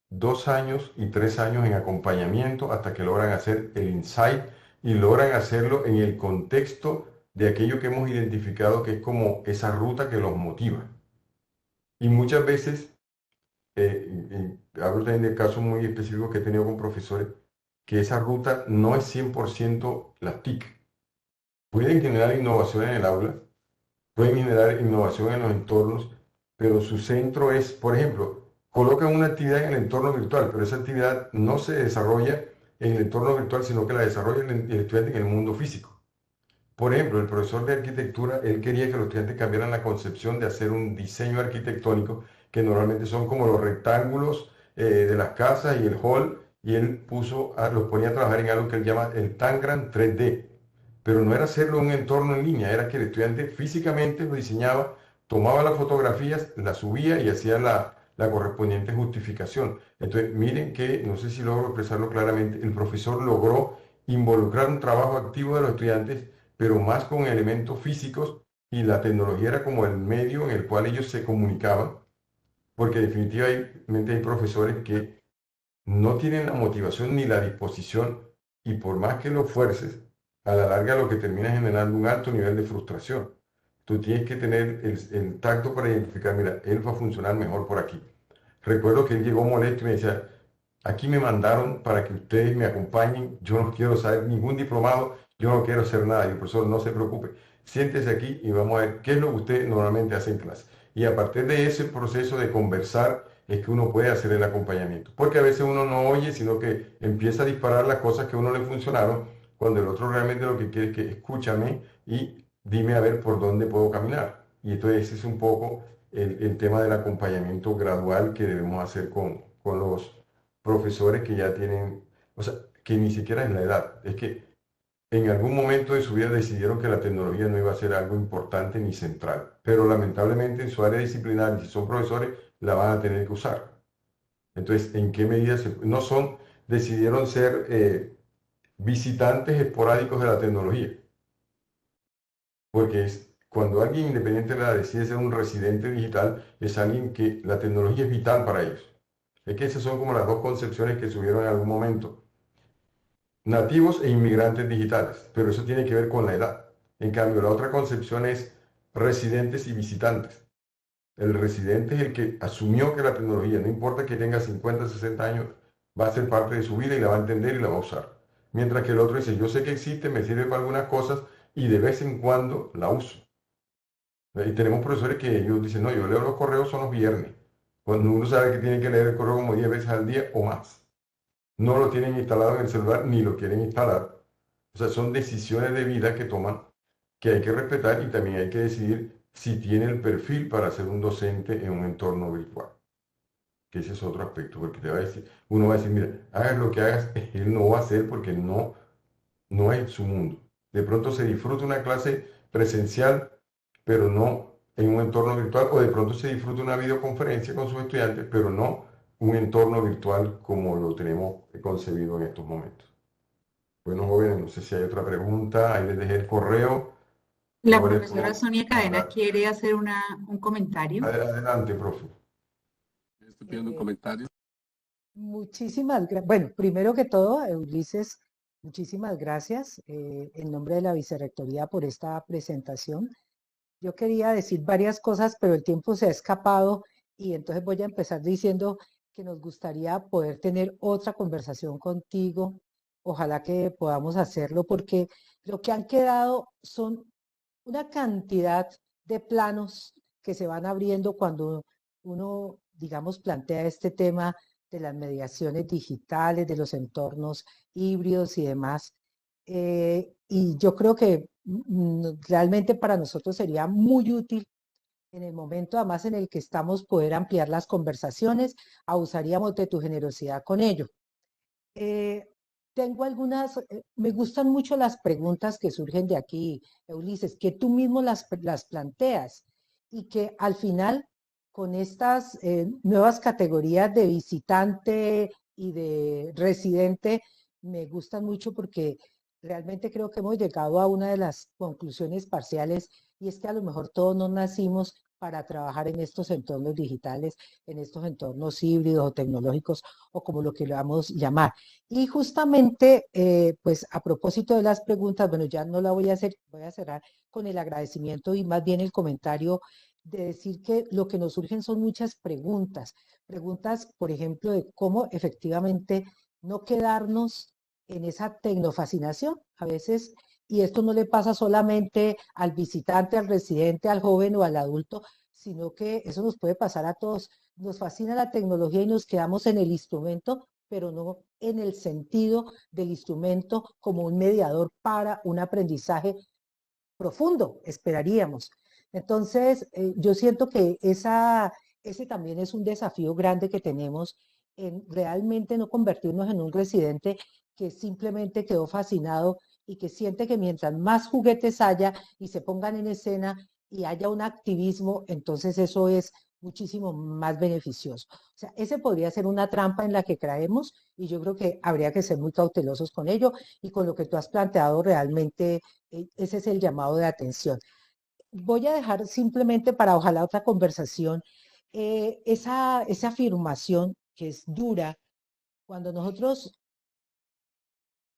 2 años y 3 años en acompañamiento hasta que logran hacer el insight y logran hacerlo en el contexto de aquello que hemos identificado que es como esa ruta que los motiva. Y muchas veces, hablo también de casos muy específicos que he tenido con profesores, que esa ruta no es 100% las TIC. Pueden generar innovación en el aula, pueden generar innovación en los entornos, pero su centro es, por ejemplo, colocan una actividad en el entorno virtual, pero esa actividad no se desarrolla en el entorno virtual, sino que la desarrolla el estudiante en el mundo físico. Por ejemplo, el profesor de arquitectura, él quería que los estudiantes cambiaran la concepción de hacer un diseño arquitectónico, que normalmente son como los rectángulos de las casas y el hall, y él los ponía a trabajar en algo que él llama el Tangram 3D. Pero no era hacerlo en un entorno en línea, era que el estudiante físicamente lo diseñaba, tomaba las fotografías, las subía y hacía la correspondiente justificación. Entonces, miren que, no sé si logro expresarlo claramente, el profesor logró involucrar un trabajo activo de los estudiantes, pero más con elementos físicos, y la tecnología era como el medio en el cual ellos se comunicaban, porque definitivamente hay profesores que no tienen la motivación ni la disposición, y por más que lo fuerces, a la larga lo que termina generando un alto nivel de frustración. Tú tienes que tener el tacto para identificar, mira, él va a funcionar mejor por aquí. Recuerdo que él llegó molesto y me decía, aquí me mandaron para que ustedes me acompañen, yo no quiero saber ningún diplomado, yo no quiero hacer nada. Y el profesor, no se preocupe, siéntese aquí y vamos a ver qué es lo que usted normalmente hace en clase. Y a partir de ese proceso de conversar es que uno puede hacer el acompañamiento. Porque a veces uno no oye, sino que empieza a disparar las cosas que a uno le funcionaron, cuando el otro realmente lo que quiere es que escúchame y dime a ver por dónde puedo caminar. Y entonces ese es un poco el tema del acompañamiento gradual que debemos hacer con los profesores que ya tienen, o sea, que ni siquiera es la edad, es que en algún momento de su vida decidieron que la tecnología no iba a ser algo importante ni central, pero lamentablemente en su área disciplinaria, si son profesores, la van a tener que usar. Entonces, ¿en qué medida no son, decidieron ser visitantes esporádicos de la tecnología? Porque cuando alguien independiente de la edad decide ser un residente digital, es alguien que la tecnología es vital para ellos. Es que esas son como las dos concepciones que subieron en algún momento. Nativos e inmigrantes digitales, pero eso tiene que ver con la edad. En cambio, la otra concepción es residentes y visitantes. El residente es el que asumió que la tecnología, no importa que tenga 50, 60 años, va a ser parte de su vida y la va a entender y la va a usar. Mientras que el otro dice, yo sé que existe, me sirve para algunas cosas y de vez en cuando la uso. Y tenemos profesores que ellos dicen, no, yo leo los correos son los viernes, cuando uno sabe que tiene que leer el correo como 10 veces al día o más. No lo tienen instalado en el celular ni lo quieren instalar. O sea, son decisiones de vida que toman que hay que respetar y también hay que decidir si tiene el perfil para ser un docente en un entorno virtual. Que ese es otro aspecto, porque te va a decir, uno va a decir, mira, hagas lo que hagas, él no va a hacer porque no es su mundo. De pronto se disfruta una clase presencial, pero no en un entorno virtual, o de pronto se disfruta una videoconferencia con sus estudiantes, pero no un entorno virtual como lo tenemos concebido en estos momentos. Bueno, jóvenes, no sé si hay otra pregunta, ahí les dejé el correo. La No les profesora puedo Sonia Cadena hablar. quiere hacer un comentario. Adelante, profe. Estoy pidiendo un comentario. Muchísimas gracias. Bueno, primero que todo, Ulises, muchísimas gracias en nombre de la Vicerrectoría por esta presentación. Yo quería decir varias cosas, pero el tiempo se ha escapado y entonces voy a empezar diciendo que nos gustaría poder tener otra conversación contigo. Ojalá que podamos hacerlo porque lo que han quedado son una cantidad de planos que se van abriendo cuando uno, digamos, plantea este tema de las mediaciones digitales, de los entornos híbridos y demás. Y yo creo que realmente para nosotros sería muy útil en el momento además en el que estamos poder ampliar las conversaciones, abusaríamos de tu generosidad con ello. Tengo algunas, me gustan mucho las preguntas que surgen de aquí, Ulises, que tú mismo las planteas y que al final con estas nuevas categorías de visitante y de residente me gustan mucho porque realmente creo que hemos llegado a una de las conclusiones parciales y es que a lo mejor todos no nacimos para trabajar en estos entornos digitales, en estos entornos híbridos o tecnológicos o como lo que lo vamos a llamar. Y justamente, pues a propósito de las preguntas, bueno, ya no la voy a hacer, voy a cerrar con el agradecimiento y más bien el comentario de decir que lo que nos surgen son muchas preguntas. Preguntas, por ejemplo, de cómo efectivamente no quedarnos en esa tecnofascinación. A veces, y esto no le pasa solamente al visitante, al residente, al joven o al adulto, sino que eso nos puede pasar a todos. Nos fascina la tecnología y nos quedamos en el instrumento, pero no en el sentido del instrumento como un mediador para un aprendizaje profundo, esperaríamos. Entonces, yo siento que ese también es un desafío grande que tenemos en realmente no convertirnos en un residente que simplemente quedó fascinado y que siente que mientras más juguetes haya y se pongan en escena y haya un activismo, entonces eso es muchísimo más beneficioso. O sea, ese podría ser una trampa en la que caemos y yo creo que habría que ser muy cautelosos con ello y con lo que tú has planteado realmente, ese es el llamado de atención. Voy a dejar simplemente para ojalá otra conversación esa afirmación que es dura cuando nosotros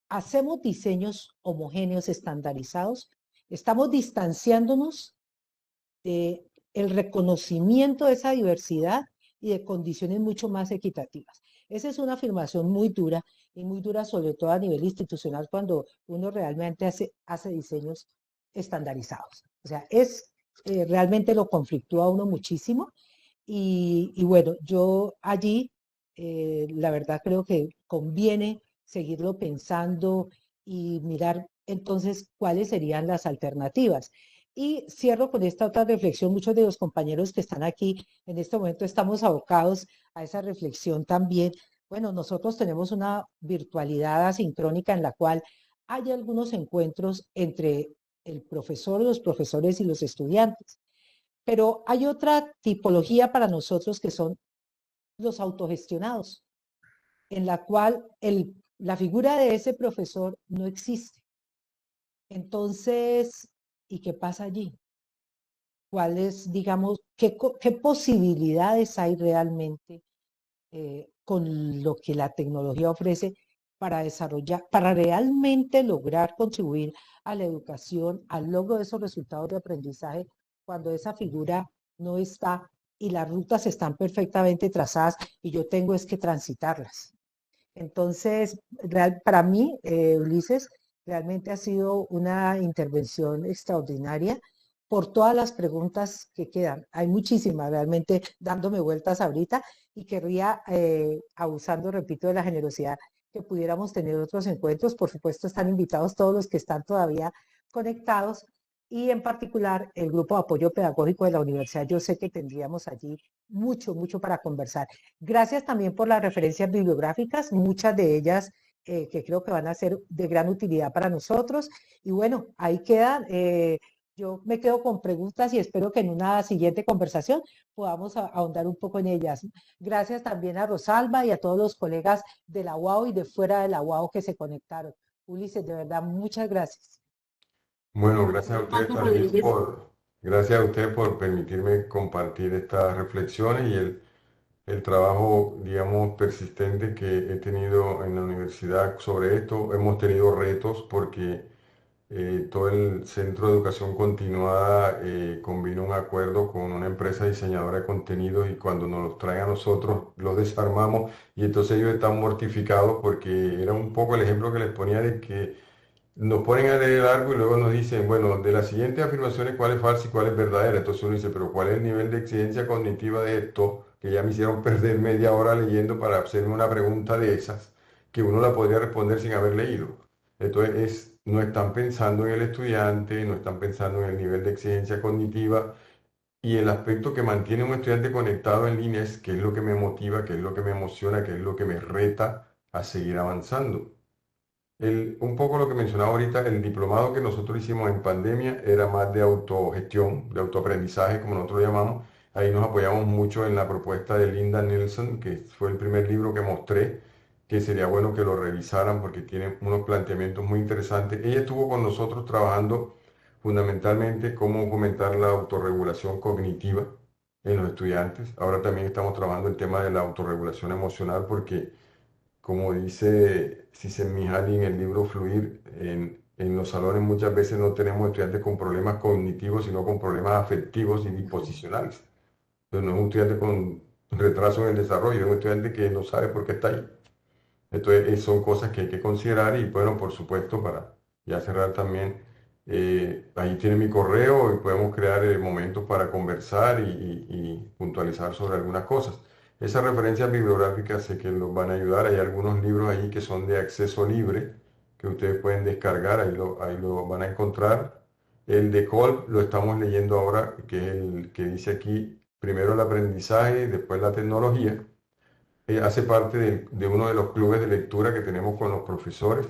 hacemos diseños homogéneos, estandarizados, estamos distanciándonos de el reconocimiento de esa diversidad y de condiciones mucho más equitativas. Esa es una afirmación muy dura y muy dura sobre todo a nivel institucional cuando uno realmente hace diseños estandarizados. O sea, realmente lo conflictúa a uno muchísimo y bueno, yo allí la verdad creo que conviene seguirlo pensando y mirar entonces cuáles serían las alternativas. Y cierro con esta otra reflexión. Muchos de los compañeros que están aquí en este momento estamos abocados a esa reflexión también. Bueno, nosotros tenemos una virtualidad asincrónica en la cual hay algunos encuentros entre el profesor, los profesores y los estudiantes. Pero hay otra tipología para nosotros que son los autogestionados, en la cual la figura de ese profesor no existe. Entonces, ¿y qué pasa allí? ¿Cuáles, digamos, qué posibilidades hay realmente con lo que la tecnología ofrece para desarrollar, para realmente lograr contribuir a la educación, al logro de esos resultados de aprendizaje, cuando esa figura no está y las rutas están perfectamente trazadas y yo tengo es que transitarlas? Entonces, para mí, Ulises, realmente ha sido una intervención extraordinaria por todas las preguntas que quedan. Hay muchísimas realmente dándome vueltas ahorita y querría, abusando, repito, de la generosidad, que pudiéramos tener otros encuentros. Por supuesto, están invitados todos los que están todavía conectados y en particular el grupo de apoyo pedagógico de la universidad. Yo sé que tendríamos allí mucho, mucho para conversar. Gracias también por las referencias bibliográficas, muchas de ellas que creo que van a ser de gran utilidad para nosotros. Y bueno, ahí quedan. Yo me quedo con preguntas y espero que en una siguiente conversación podamos ahondar un poco en ellas. Gracias también a Rosalba y a todos los colegas de la UAO y de fuera de la UAO que se conectaron. Ulises, de verdad, muchas gracias. Bueno, gracias a ustedes también gracias a ustedes por permitirme compartir estas reflexiones y el trabajo, digamos, persistente que he tenido en la universidad sobre esto. Hemos tenido retos porque todo el Centro de Educación Continuada combinó un acuerdo con una empresa diseñadora de contenidos y cuando nos los traen a nosotros los desarmamos y entonces ellos están mortificados porque era un poco el ejemplo que les ponía de que nos ponen a leer algo y luego nos dicen, bueno, de las siguientes afirmaciones, ¿cuál es falsa y cuál es verdadera? Entonces uno dice, pero ¿cuál es el nivel de exigencia cognitiva de esto? Que ya me hicieron perder media hora leyendo para hacerme una pregunta de esas, que uno la podría responder sin haber leído. Entonces no están pensando en el estudiante, no están pensando en el nivel de exigencia cognitiva y el aspecto que mantiene a un estudiante conectado en línea es qué es lo que me motiva, qué es lo que me emociona, qué es lo que me reta a seguir avanzando. Un poco lo que mencionaba ahorita, el diplomado que nosotros hicimos en pandemia era más de autogestión, de autoaprendizaje, como nosotros llamamos. Ahí nos apoyamos mucho en la propuesta de Linda Nelson, que fue el primer libro que mostré, que sería bueno que lo revisaran porque tiene unos planteamientos muy interesantes. Ella estuvo con nosotros trabajando fundamentalmente cómo fomentar la autorregulación cognitiva en los estudiantes. Ahora también estamos trabajando el tema de la autorregulación emocional porque como dice Csikszentmihalyi en el libro Fluir, en los salones muchas veces no tenemos estudiantes con problemas cognitivos, sino con problemas afectivos y disposicionales. Entonces no es un estudiante con retraso en el desarrollo, es un estudiante que no sabe por qué está ahí. Entonces son cosas que hay que considerar y bueno, por supuesto, para ya cerrar también, ahí tiene mi correo y podemos crear momentos para conversar y puntualizar sobre algunas cosas. Esas referencias bibliográficas sé que los van a ayudar. Hay algunos libros ahí que son de acceso libre que ustedes pueden descargar, ahí lo van a encontrar. El de Kolb lo estamos leyendo ahora, que es el que dice aquí, primero el aprendizaje, después la tecnología. Hace parte de uno de los clubes de lectura que tenemos con los profesores.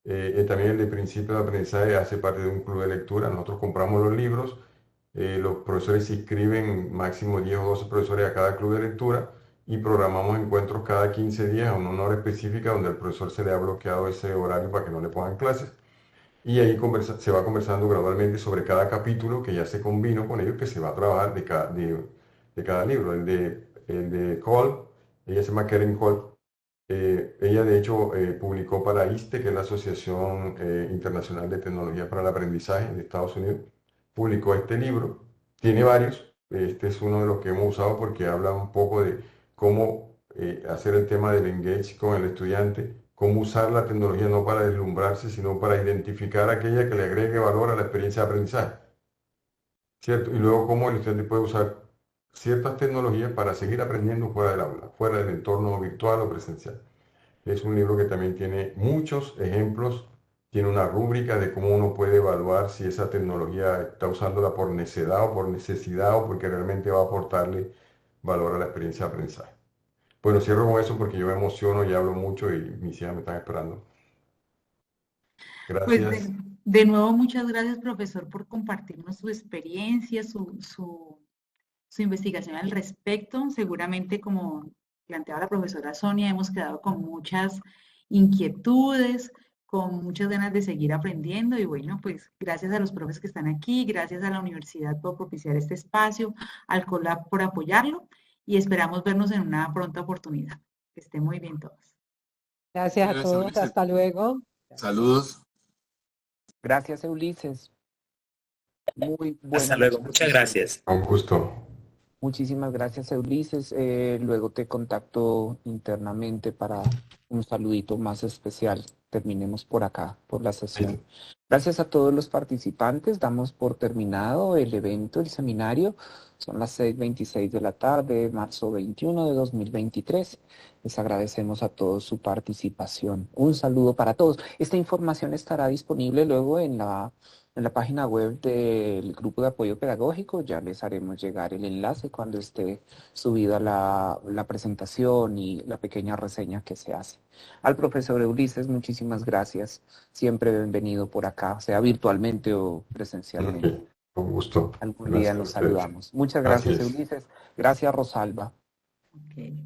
También el de principio de aprendizaje hace parte de un club de lectura. Nosotros compramos los libros, los profesores se inscriben, máximo 10 o 12 profesores a cada club de lectura y programamos encuentros cada 15 días a una hora específica donde al profesor se le ha bloqueado ese horario para que no le pongan clases. Y ahí se va conversando gradualmente sobre cada capítulo que ya se combinó con ellos, que se va a trabajar de cada libro. El de Kolb, ella se llama Karen Kolb. Ella de hecho publicó para ISTE, que es la Asociación Internacional de Tecnología para el Aprendizaje de Estados Unidos, publicó este libro. Tiene varios, este es uno de los que hemos usado porque habla un poco de cómo hacer el tema del engage con el estudiante, cómo usar la tecnología no para deslumbrarse, sino para identificar aquella que le agregue valor a la experiencia de aprendizaje, ¿cierto? Y luego cómo el estudiante puede usar ciertas tecnologías para seguir aprendiendo fuera del aula, fuera del entorno virtual o presencial. Es un libro que también tiene muchos ejemplos, tiene una rúbrica de cómo uno puede evaluar si esa tecnología está usándola por necedad o por necesidad o porque realmente va a aportarle valor a la experiencia de aprendizaje. Bueno, cierro con eso porque yo me emociono y hablo mucho y mis hijas me están esperando. Pues Gracias. de nuevo, muchas gracias, profesor, por compartirnos su experiencia, su investigación al respecto. Seguramente, como planteaba la profesora Sonia, hemos quedado con muchas inquietudes, con muchas ganas de seguir aprendiendo y bueno, pues gracias a los profes que están aquí, gracias a la universidad por propiciar este espacio, al COLAB por apoyarlo y esperamos vernos en una pronta oportunidad. Que estén muy bien todos. Gracias a Gracias, todos, Ulises. hasta luego. Saludos. Gracias, Ulises. Muy Hasta buena la luego. Muchas exposición. gracias. Un gusto. Muchísimas gracias, Ulises. Luego te contacto internamente para un saludito más especial. Terminemos por acá, por la sesión. Gracias a todos los participantes. Damos por terminado el evento, el seminario. Son las 6:26 de la tarde, marzo 21 de 2023. Les agradecemos a todos su participación. Un saludo para todos. Esta información estará disponible luego en la página web del Grupo de Apoyo Pedagógico. Ya les haremos llegar el enlace cuando esté subida la presentación y la pequeña reseña que se hace. Al profesor Ulises, muchísimas gracias. Siempre bienvenido por acá, sea virtualmente o presencialmente. Ok, con gusto. Algún Buenas día nos tardes. saludamos. Muchas gracias, Así es. Ulises. Gracias, Rosalba. Okay.